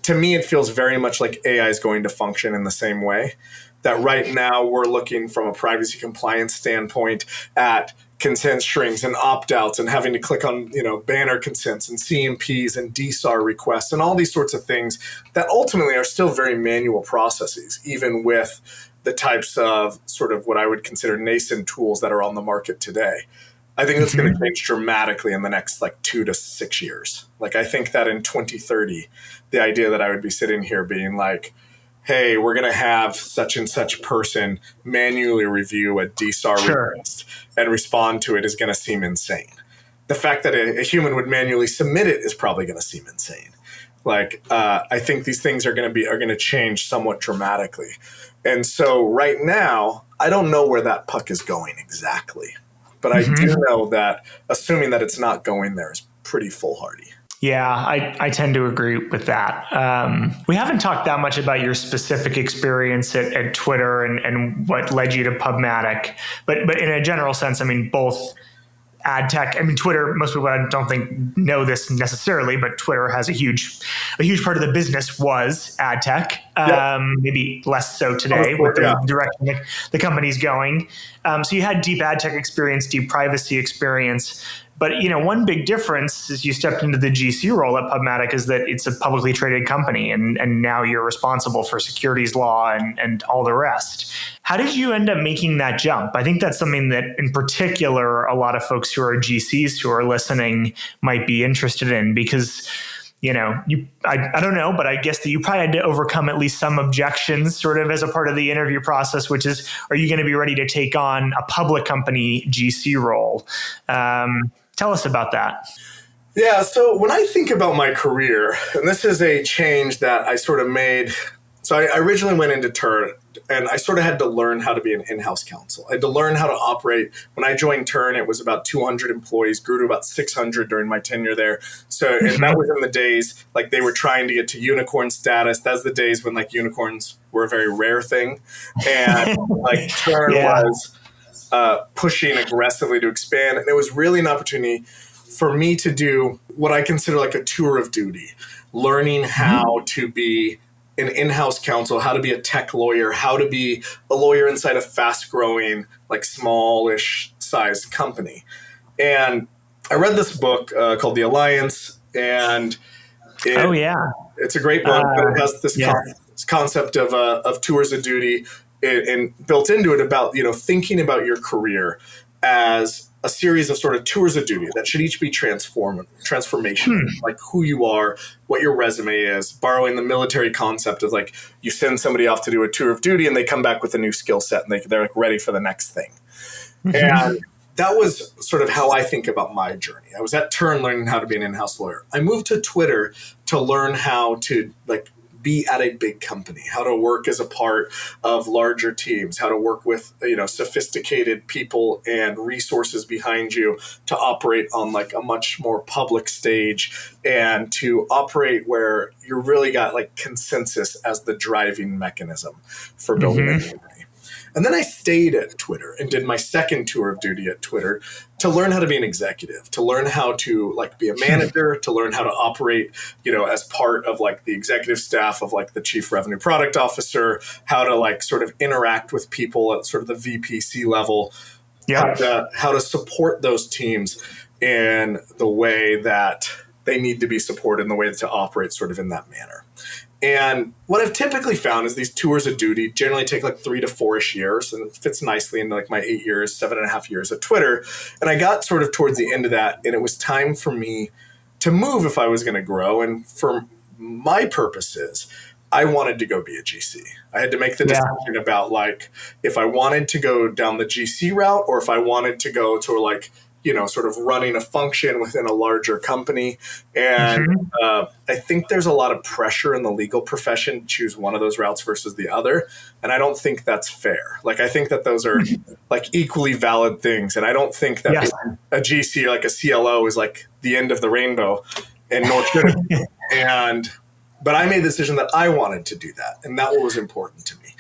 to me, it feels very much like AI is going to function in the same way. That right now we're looking from a privacy compliance standpoint at consent strings and opt-outs and having to click on, banner consents and CMPs and DSAR requests and all these sorts of things that ultimately are still very manual processes, even with the types of sort of what I would consider nascent tools that are on the market today. I think that's going to change dramatically in the next like 2 to 6 years. Like I think that in 2030, the idea that I would be sitting here being like, hey, we're going to have such and such person manually review a DSAR request and respond to it is going to seem insane. The fact that a human would manually submit it is probably going to seem insane. Like, I think these things are going to change somewhat dramatically. And so right now, I don't know where that puck is going exactly. But I do know that assuming that it's not going there is pretty foolhardy. Yeah, I tend to agree with that. We haven't talked that much about your specific experience at Twitter and what led you to PubMatic. But in a general sense, I mean, both ad tech, Twitter, most people I don't think know this necessarily, but Twitter has a huge part of the business was ad tech. Maybe less so today with the direction the company's going. So you had deep ad tech experience, deep privacy experience. But, one big difference is you stepped into the GC role at PubMatic is that it's a publicly traded company and now you're responsible for securities law and all the rest. How did you end up making that jump? I think that's something that in particular, a lot of folks who are GCs who are listening might be interested in because, I don't know, but I guess that you probably had to overcome at least some objections sort of as a part of the interview process, which is, are you going to be ready to take on a public company GC role? Tell us about that. Yeah, so when I think about my career, and this is a change that I sort of made. So I originally went into Turn, and I sort of had to learn how to be an in-house counsel. I had to learn how to operate. When I joined Turn, it was about 200 employees, grew to about 600 during my tenure there. So and that was in the days, like they were trying to get to unicorn status. That's the days when like unicorns were a very rare thing. And like Turn was pushing aggressively to expand. And it was really an opportunity for me to do what I consider like a tour of duty, learning how to be an in-house counsel, how to be a tech lawyer, how to be a lawyer inside a fast-growing, like smallish sized company. And I read this book called The Alliance, and it's a great book, but it has this concept of tours of duty and built into it about, thinking about your career as a series of sort of tours of duty that should each be transformational, like who you are, what your resume is, borrowing the military concept of like you send somebody off to do a tour of duty and they come back with a new skill set and they're like ready for the next thing. And that was sort of how I think about my journey. I was at Turn learning how to be an in-house lawyer. I moved to Twitter to learn how to like be at a big company, how to work as a part of larger teams, how to work with, sophisticated people and resources behind you to operate on like a much more public stage and to operate where you really got like consensus as the driving mechanism for building a community. And then I stayed at Twitter and did my second tour of duty at Twitter to learn how to be an executive, to learn how to like be a manager, to learn how to operate, as part of like the executive staff of like the chief revenue product officer, how to like sort of interact with people at sort of the VPC level, how to support those teams in the way that they need to be supported, in the way to operate sort of in that manner. And what I've typically found is these tours of duty generally take like 3 to 4-ish years, and it fits nicely into like my 8 years, 7.5 years at Twitter. And I got sort of towards the end of that, and it was time for me to move if I was going to grow. And for my purposes, I wanted to go be a GC. I had to make the decision about like if I wanted to go down the GC route or if I wanted to go to like, sort of running a function within a larger company. And I think there's a lot of pressure in the legal profession to choose one of those routes versus the other. And I don't think that's fair. Like, I think that those are like equally valid things. And I don't think that a GC or like a CLO is like the end of the rainbow, and nor should it be. But I made the decision that I wanted to do that. And that was important to me.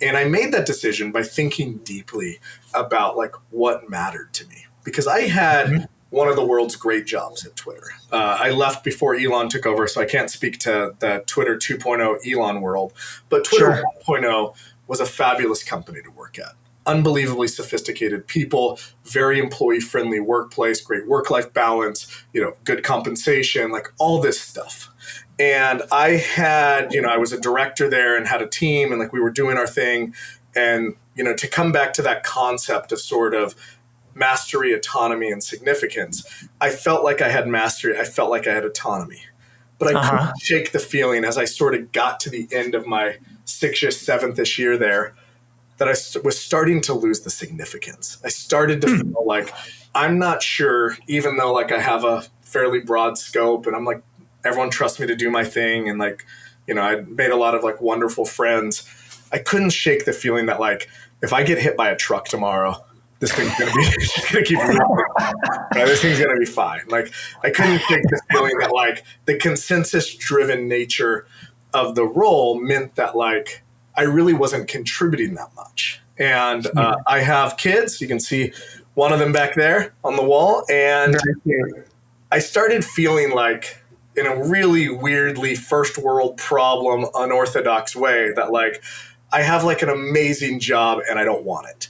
And I made that decision by thinking deeply about like what mattered to me. Because I had one of the world's great jobs at Twitter. I left before Elon took over, so I can't speak to the Twitter 2.0 Elon world. But Twitter 1.0 was a fabulous company to work at. Unbelievably sophisticated people, very employee-friendly workplace, great work-life balance, good compensation, like all this stuff. And I had, I was a director there and had a team, and like we were doing our thing. And, to come back to that concept of sort of mastery, autonomy, and significance, I felt like I had mastery. I felt like I had autonomy. But I couldn't shake the feeling as I sort of got to the end of my 6th-ish, 7th-ish year there that I was starting to lose the significance. I started to feel like I'm not sure, even though like I have a fairly broad scope and I'm like, everyone trusts me to do my thing. And like, I made a lot of like wonderful friends. I couldn't shake the feeling that like, if I get hit by a truck tomorrow, this thing's going to keep moving. This thing's going to be fine. Like, I couldn't shake the feeling that like the consensus driven nature of the role meant that like, I really wasn't contributing that much. And I have kids. You can see one of them back there on the wall. And I started feeling like in a really weirdly first world problem, unorthodox way that like, I have like an amazing job and I don't want it.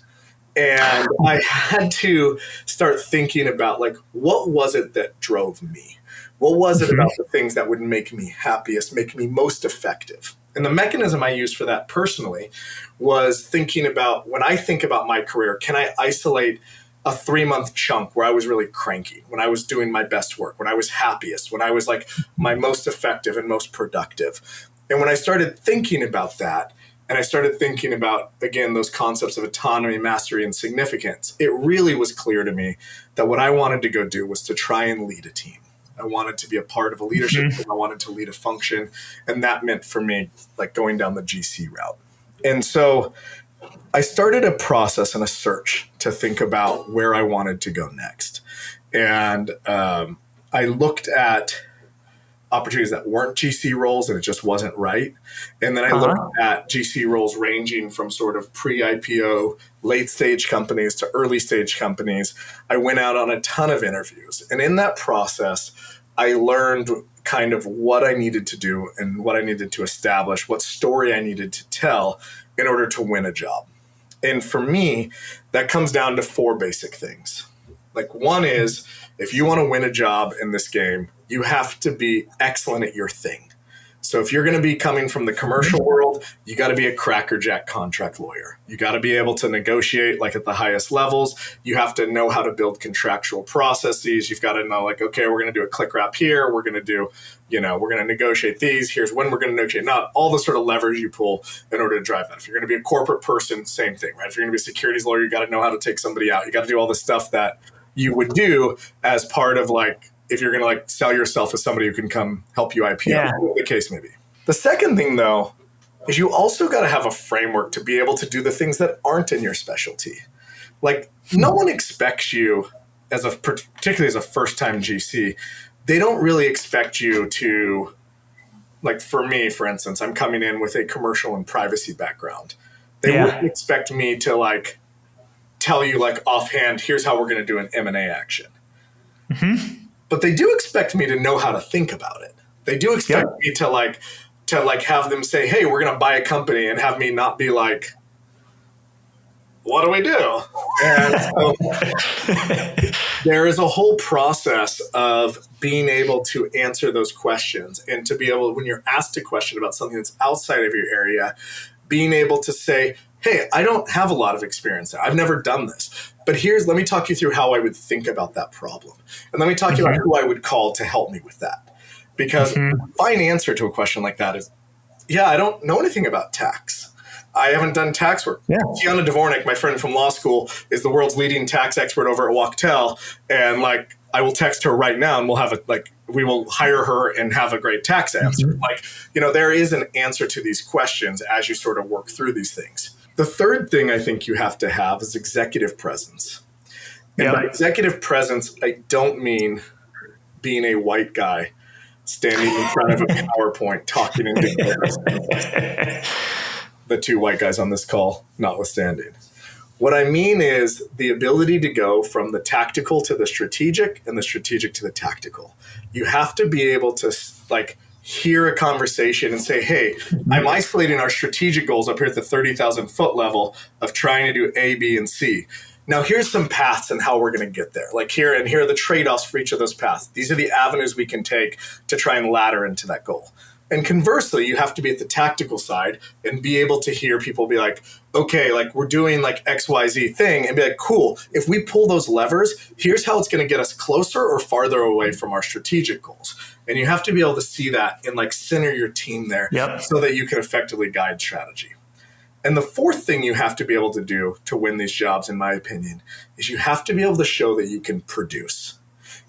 And I had to start thinking about like, what was it that drove me? What was it about the things that would make me happiest, make me most effective? And the mechanism I used for that personally was thinking about, when I think about my career, can I isolate a 3-month chunk where I was really cranky, when I was doing my best work, when I was happiest, when I was like my most effective and most productive? And when I started thinking about that, and I started thinking about, again, those concepts of autonomy, mastery, and significance, it really was clear to me that what I wanted to go do was to try and lead a team. I wanted to be a part of a leadership team. I wanted to lead a function. And that meant for me, like going down the GC route. And so I started a process and a search to think about where I wanted to go next. And I looked at opportunities that weren't GC roles and it just wasn't right. And then I looked at GC roles ranging from sort of pre-IPO, late stage companies to early stage companies. I went out on a ton of interviews. And in that process, I learned kind of what I needed to do and what I needed to establish, what story I needed to tell in order to win a job. And for me, that comes down to 4 basic things. Like, one is, if you want to win a job in this game, you have to be excellent at your thing. So if you're going to be coming from the commercial world, you got to be a crackerjack contract lawyer. You got to be able to negotiate like at the highest levels. You have to know how to build contractual processes. You've got to know like, okay, we're going to do a click wrap here. We're going to do, we're going to negotiate these. Here's when we're going to negotiate. Not all the sort of levers you pull in order to drive that. If you're going to be a corporate person, same thing, right? If you're going to be a securities lawyer, you got to know how to take somebody out. You got to do all the stuff that you would do as part of like, if you're going to like sell yourself as somebody who can come help you IPO, whatever the case may be. The second thing though, is you also got to have a framework to be able to do the things that aren't in your specialty. Like, no one expects you particularly as a first time GC, they don't really expect you to, like for me, for instance, I'm coming in with a commercial and privacy background. They wouldn't expect me to like tell you like offhand, here's how we're going to do an M&A action. But they do expect me to know how to think about it. They do expect me to have them say, hey, we're going to buy a company, and have me not be like, what do we do? And so there is a whole process of being able to answer those questions and to be able, when you're asked a question about something that's outside of your area, being able to say, hey, I don't have a lot of experience there. I've never done this. But let me talk you through how I would think about that problem. And let me talk you about who I would call to help me with that. Because the fine answer to a question like that is, yeah, I don't know anything about tax. I haven't done tax work. Yeah. Tiana Dvornik, my friend from law school, is the world's leading tax expert over at Wachtell. And I will text her right now and we will hire her and have a great tax answer. There is an answer to these questions as you sort of work through these things. The third thing I think you have to have is executive presence. And by executive presence, I don't mean being a white guy standing in front of a PowerPoint talking into the two white guys on this call notwithstanding. What I mean is the ability to go from the tactical to the strategic and the strategic to the tactical. You have to be able to hear a conversation and say, hey, I'm isolating our strategic goals up here at the 30,000 foot level of trying to do A, B, and C. Now, here's some paths and how we're going to get there. Here are the trade-offs for each of those paths. These are the avenues we can take to try and ladder into that goal. And conversely, you have to be at the tactical side and be able to hear people be like, okay, we're doing XYZ thing, and be like, cool, if we pull those levers, here's how it's going to get us closer or farther away from our strategic goals. And you have to be able to see that and center your team there so that you can effectively guide strategy. And the fourth thing you have to be able to do to win these jobs, in my opinion, is you have to be able to show that you can produce.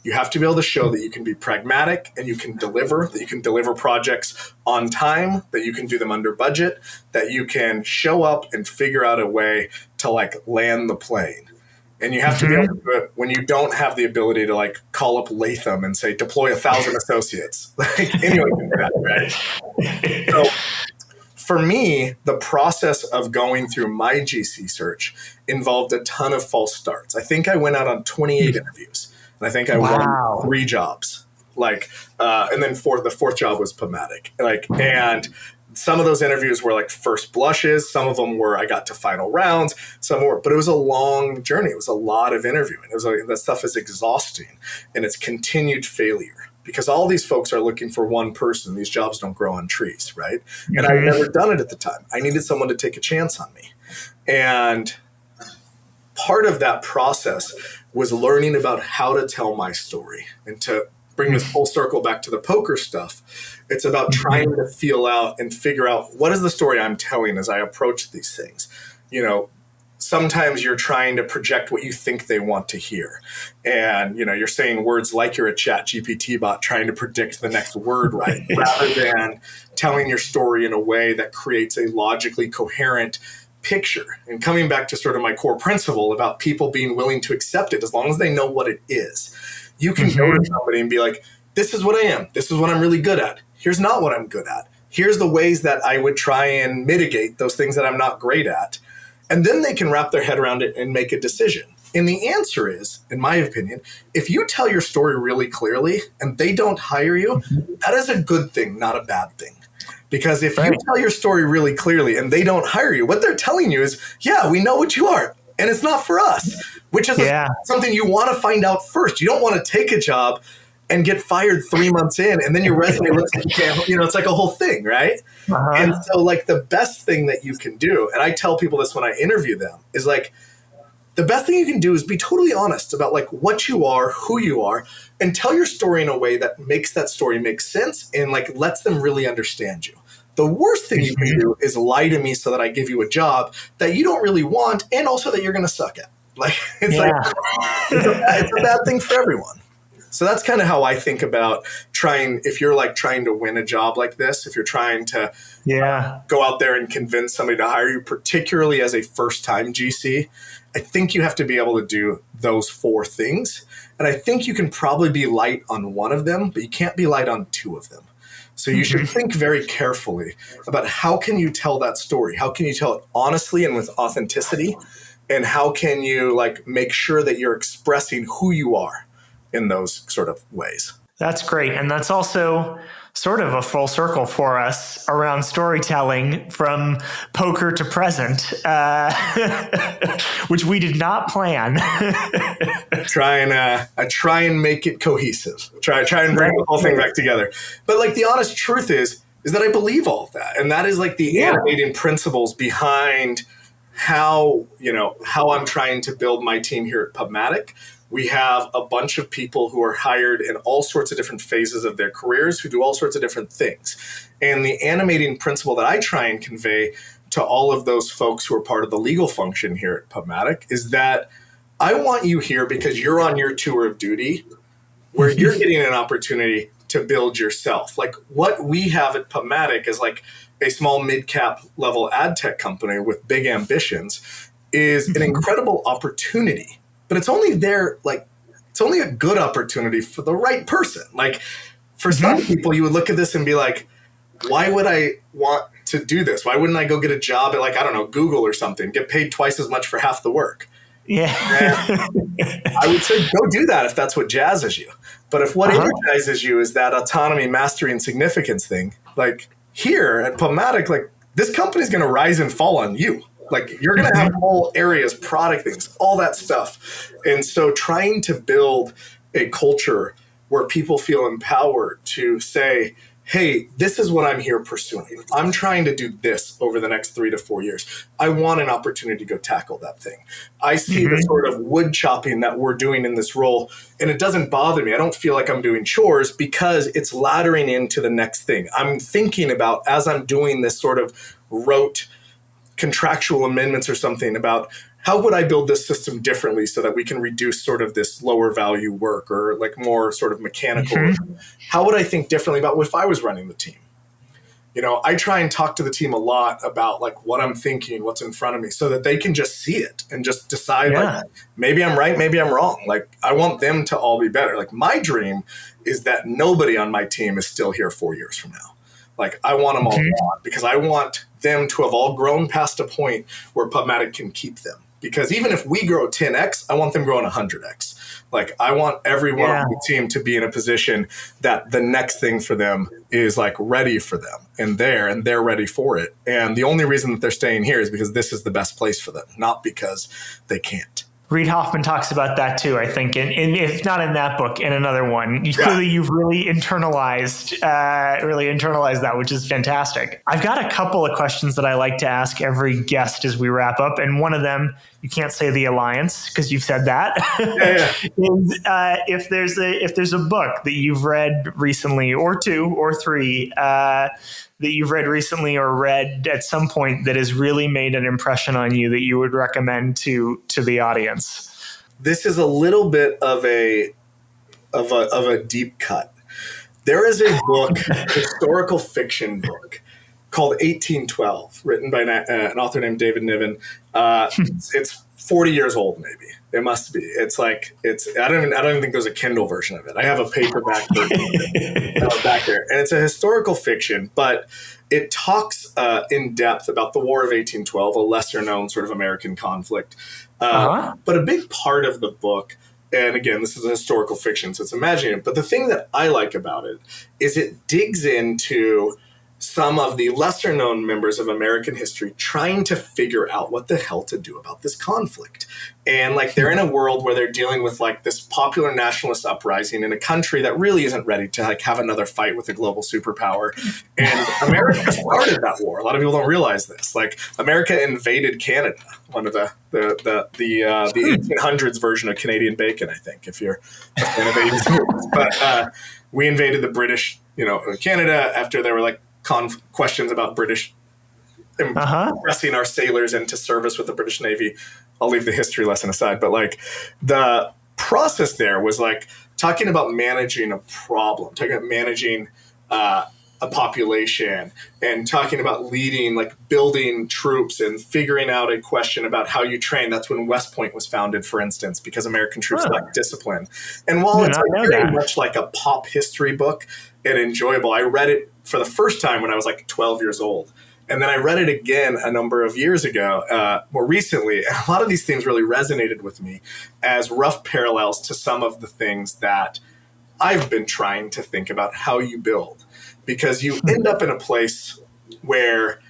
You have to be able to show that you can be pragmatic and you can deliver projects on time, that you can do them under budget, that you can show up and figure out a way to land the plane. And you have to be able to do it when you don't have the ability to call up Latham and say, deploy 1,000 associates. Anyone can do that, right? So for me, the process of going through my GC search involved a ton of false starts. I think I went out on 28 interviews. And I think I won 3 jobs, and then the fourth job was PubMatic. And some of those interviews were first blushes. Some of them were I got to final rounds. Some were, but it was a long journey. It was a lot of interviewing. It was that stuff is exhausting, and it's continued failure because all these folks are looking for one person. These jobs don't grow on trees, right? And I had never done it at the time. I needed someone to take a chance on me, and part of that process was learning about how to tell my story. And to bring this full circle back to the poker stuff, it's about trying to feel out and figure out what is the story I'm telling as I approach these things. Sometimes you're trying to project what you think they want to hear. And, you're saying words like you're a chat GPT bot trying to predict the next word right, rather than telling your story in a way that creates a logically coherent picture. And coming back to sort of my core principle about people being willing to accept it as long as they know what it is. You can go to somebody and be like, this is what I am. This is what I'm really good at. Here's not what I'm good at. Here's the ways that I would try and mitigate those things that I'm not great at. And then they can wrap their head around it and make a decision. And the answer is, in my opinion, if you tell your story really clearly and they don't hire you, that is a good thing, not a bad thing. Because if you tell your story really clearly and they don't hire you, what they're telling you is, yeah, we know what you are, and it's not for us, which is something you want to find out first. You don't want to take a job and get fired 3 months in, and then your resume looks like you can't, it's like a whole thing, right? And so the best thing that you can do, and I tell people this when I interview them, is the best thing you can do is be totally honest about what you are, who you are, and tell your story in a way that makes that story make sense and lets them really understand you. The worst thing you can do is lie to me so that I give you a job that you don't really want and also that you're going to suck at. It's a bad thing for everyone. So that's kind of how I think about if you're trying to win a job like this, if you're trying to go out there and convince somebody to hire you, particularly as a first-time GC, I think you have to be able to do those 4 things. And I think you can probably be light on one of them, but you can't be light on 2 of them. So you should think very carefully about how can you tell that story? How can you tell it honestly and with authenticity? And how can you make sure that you're expressing who you are in those sort of ways? That's great. And that's also sort of a full circle for us around storytelling from poker to present, which we did not plan. I try and make it cohesive. Try and bring the whole thing back together. But like the honest truth is that I believe all of that. And that is like the animating principles behind how I'm trying to build my team here at PubMatic. We have a bunch of people who are hired in all sorts of different phases of their careers who do all sorts of different things. And the animating principle that I try and convey to all of those folks who are part of the legal function here at PubMatic is that I want you here because you're on your tour of duty where you're getting an opportunity to build yourself. Like what we have at PubMatic is like a small mid-cap level ad tech company with big ambitions is an incredible opportunity. But it's only there, like, it's only a good opportunity for the right person. Like, for some people, you would look at this and be like, why would I want to do this? Why wouldn't I go get a job at, like, I don't know, Google or something, get paid twice as much for half the work? Yeah. I would say go do that if that's what jazzes you. But if what energizes you is that autonomy, mastery, and significance thing, like here at PubMatic, like this company's going to rise and fall on you. Like you're going to have whole areas, product things, all that stuff. And so trying to build a culture where people feel empowered to say, hey, this is what I'm here pursuing. I'm trying to do this over the next 3 to 4 years. I want an opportunity to go tackle that thing. I see the sort of wood chopping that we're doing in this role, and it doesn't bother me. I don't feel like I'm doing chores because it's laddering into the next thing. I'm thinking about, as I'm doing this sort of rote contractual amendments or something, about how would I build this system differently so that we can reduce sort of this lower value work or like more sort of mechanical. How would I think differently about if I was running the team? You know, I try and talk to the team a lot about like what I'm thinking, what's in front of me, so that they can just see it and just decide like maybe I'm right, maybe I'm wrong. Like I want them to all be better. Like my dream is that nobody on my team is still here 4 years from now. Like I want them all gone because I want them to have all grown past a point where PubMatic can keep them. Because even if we grow 10x, I want them growing 100x. Like I want everyone on the team to be in a position that the next thing for them is like ready for them and they're ready for it. And the only reason that they're staying here is because this is the best place for them, not because they can't. Reid Hoffman talks about that too, I think, and if not in that book, in another one. Clearly, you've really internalized that, which is fantastic. I've got a couple of questions that I like to ask every guest as we wrap up, and one of them, you can't say the alliance because you've said that. Is, if there's a book that you've read recently, or 2 or 3, that you've read recently or read at some point that has really made an impression on you that you would recommend to the audience? This is a little bit of a deep cut. There is a book, historical fiction book called 1812, written by an author named David Niven. It's 40 years old, maybe. It must be. It's like I don't even think there's a Kindle version of it. I have a paperback version back there, and it's a historical fiction, but it talks in depth about the War of 1812, a lesser known sort of American conflict. But a big part of the book, and again, this is a historical fiction, so it's imaginative. But the thing that I like about it is it digs into some of the lesser known members of American history trying to figure out what the hell to do about this conflict. And like they're in a world where they're dealing with like this popular nationalist uprising in a country that really isn't ready to like have another fight with a global superpower. And America started that war. A lot of people don't realize this. Like America invaded Canada, one of the 1800s version of Canadian bacon, I think, if you're a fan of 80s movies. But we invaded the British, Canada after there were like questions about British pressing our sailors into service with the British Navy. I'll leave the history lesson aside, but like the process there was like talking about managing a problem, talking about managing a population, and talking about leading, like building troops and figuring out a question about how you train. That's when West Point was founded, for instance, because American troops lacked discipline. And while it's like very much like a pop history book and enjoyable, I read it for the first time when I was like 12 years old. And then I read it again a number of years ago, more recently. And a lot of these themes really resonated with me as rough parallels to some of the things that I've been trying to think about how you build, because you end up in a place where,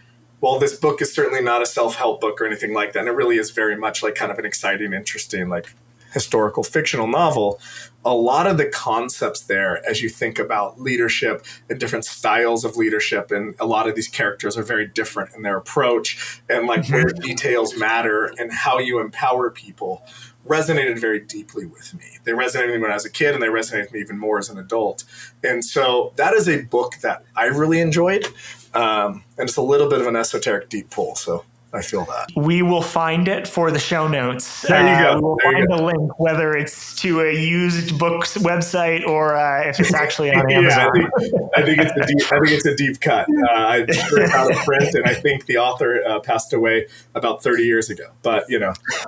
well, this book is certainly not a self-help book or anything like that. And it really is very much like kind of an exciting, interesting, like historical fictional novel. A lot of the concepts there, as you think about leadership and different styles of leadership, and a lot of these characters are very different in their approach, and like where details matter and how you empower people, resonated very deeply with me. They resonated with me when I was a kid, and they resonated with me even more as an adult. And so that is a book that I really enjoyed. And it's a little bit of an esoteric deep pull. So I feel that. We will find it for the show notes. There you go. We'll find a link, whether it's to a used books website or if it's actually on Amazon. I think it's a deep cut. I sure it's out of print, and I think the author passed away about 30 years ago. But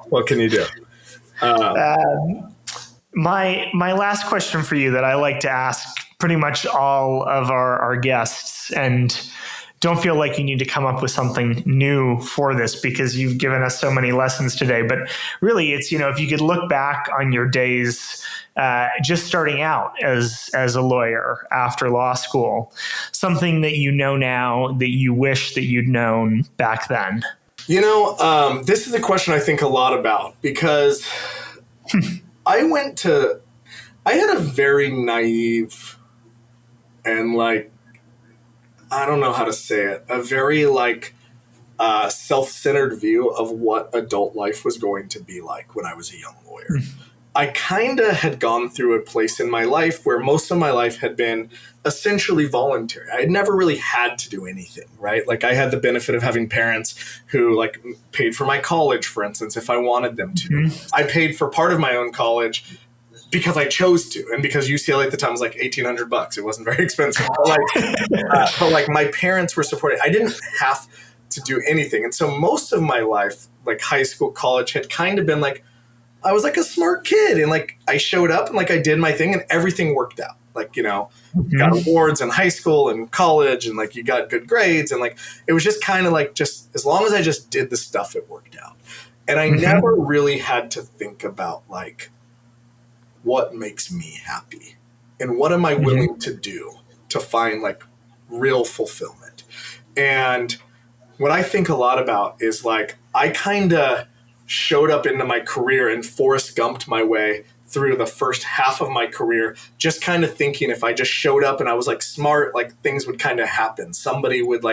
what can you do? My last question for you that I like to ask pretty much all of our guests, and don't feel like you need to come up with something new for this because you've given us so many lessons today. But really, it's, if you could look back on your days just starting out as a lawyer after law school, something that you know now that you wish that you'd known back then. This is a question I think a lot about, because I had a very naive and I don't know how to say it, a very self-centered view of what adult life was going to be like when I was a young lawyer. I kind of had gone through a place in my life where most of my life had been essentially voluntary. I had never really had to do anything, right? Like, I had the benefit of having parents who paid for my college, for instance, if I wanted them to. I paid for part of my own college because I chose to, and because UCLA at the time was like $1,800. It wasn't very expensive. But my parents were supporting. I didn't have to do anything. And so most of my life, like high school, college, had kind of been I was a smart kid, and I showed up and I did my thing, and everything worked out. Got awards in high school and college, and you got good grades, and it was just kind of just as long as I just did the stuff, it worked out. And I never really had to think about what makes me happy and what am I willing to do to find real fulfillment. And what I think a lot about is I kind of showed up into my career and Forrest Gumped my way through the first half of my career, just kind of thinking if I just showed up and I was smart, things would kind of happen. Somebody would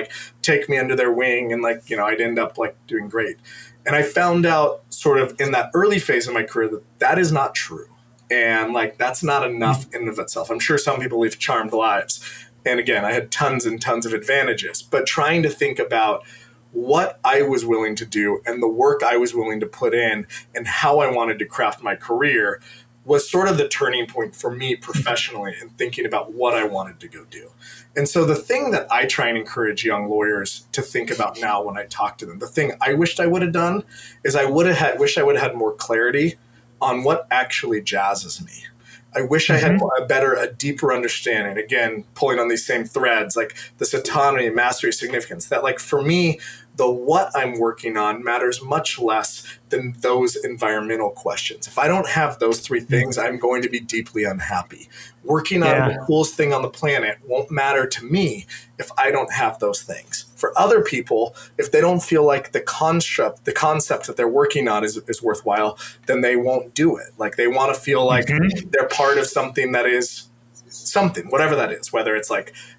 take me under their wing, and I'd end up doing great. And I found out sort of in that early phase of my career that is not true. And that's not enough in and of itself. I'm sure some people live charmed lives. And again, I had tons and tons of advantages, but trying to think about what I was willing to do and the work I was willing to put in and how I wanted to craft my career was sort of the turning point for me professionally in thinking about what I wanted to go do. And so the thing that I try and encourage young lawyers to think about now when I talk to them, the thing I wished I would have done is I would have had more clarity on what actually jazzes me. I wish I had a deeper understanding, again, pulling on these same threads, this autonomy, mastery, significance, that for me, the what I'm working on matters much less than those environmental questions. If I don't have those three things, I'm going to be deeply unhappy. Working on the coolest thing on the planet won't matter to me if I don't have those things. For other people, if they don't feel like the concept that they're working on is worthwhile, then they won't do it. They want to feel like they're part of something that is something, whatever that is, whether it's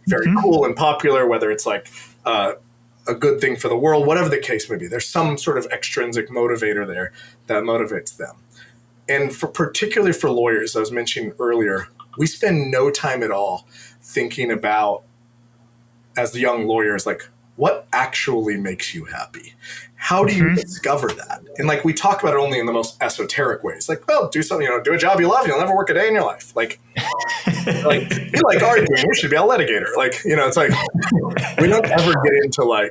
very cool and popular, whether it's a good thing for the world, whatever the case may be. There's some sort of extrinsic motivator there that motivates them. And particularly for lawyers, I was mentioning earlier, we spend no time at all thinking about, as the young lawyers, what actually makes you happy? How do you discover that? And we talk about it only in the most esoteric ways. Well, do something, do a job you love, you'll never work a day in your life. You arguing, you should be a litigator. It's we don't ever get into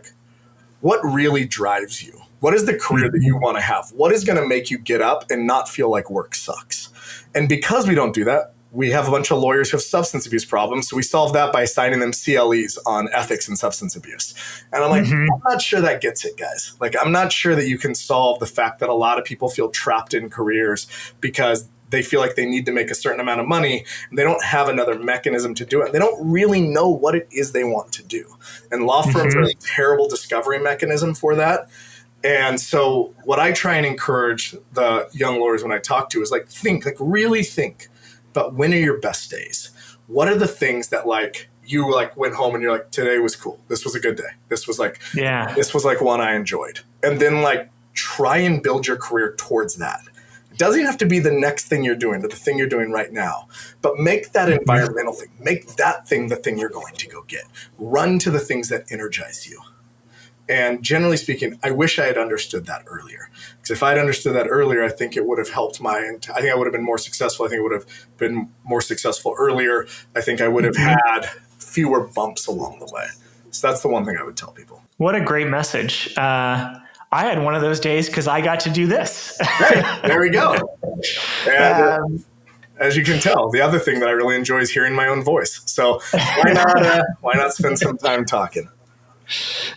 what really drives you. What is the career that you want to have? What is going to make you get up and not feel like work sucks? And because we don't do that, we have a bunch of lawyers who have substance abuse problems. So we solve that by assigning them CLEs on ethics and substance abuse. And I'm I'm not sure that gets it, guys. I'm not sure that you can solve the fact that a lot of people feel trapped in careers because they feel like they need to make a certain amount of money, and they don't have another mechanism to do it. They don't really know what it is they want to do. And law firms are a terrible discovery mechanism for that. And so what I try and encourage the young lawyers when I talk to is like, really think about when are your best days? What are the things that like you like went home and you're like, today was cool. This was a good day. This was like one I enjoyed. And then like try and build your career towards that. It doesn't have to be the next thing you're doing or the thing you're doing right now, but make that environmental thing, make that thing the thing you're going to go get. Run to the things that energize you. And generally speaking, I wish I had understood that earlier. Because if I had understood that earlier, I think it would have helped I think I would have been more successful. I think it would have been more successful earlier. I think I would have had fewer bumps along the way. So that's the one thing I would tell people. What a great message. I had one of those days because I got to do this. Hey, there we go. And as you can tell, the other thing that I really enjoy is hearing my own voice. So why not spend some time talking?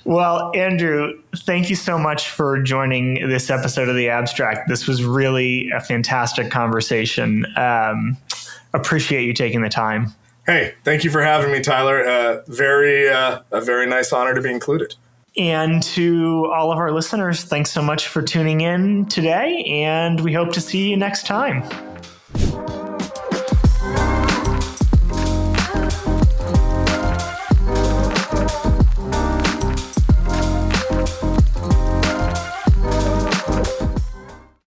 Well, Andrew, thank you so much for joining this episode of The Abstract. This was really a fantastic conversation. Appreciate you taking the time. Hey, thank you for having me, Tyler. A very nice honor to be included. And to all of our listeners, thanks so much for tuning in today, and we hope to see you next time.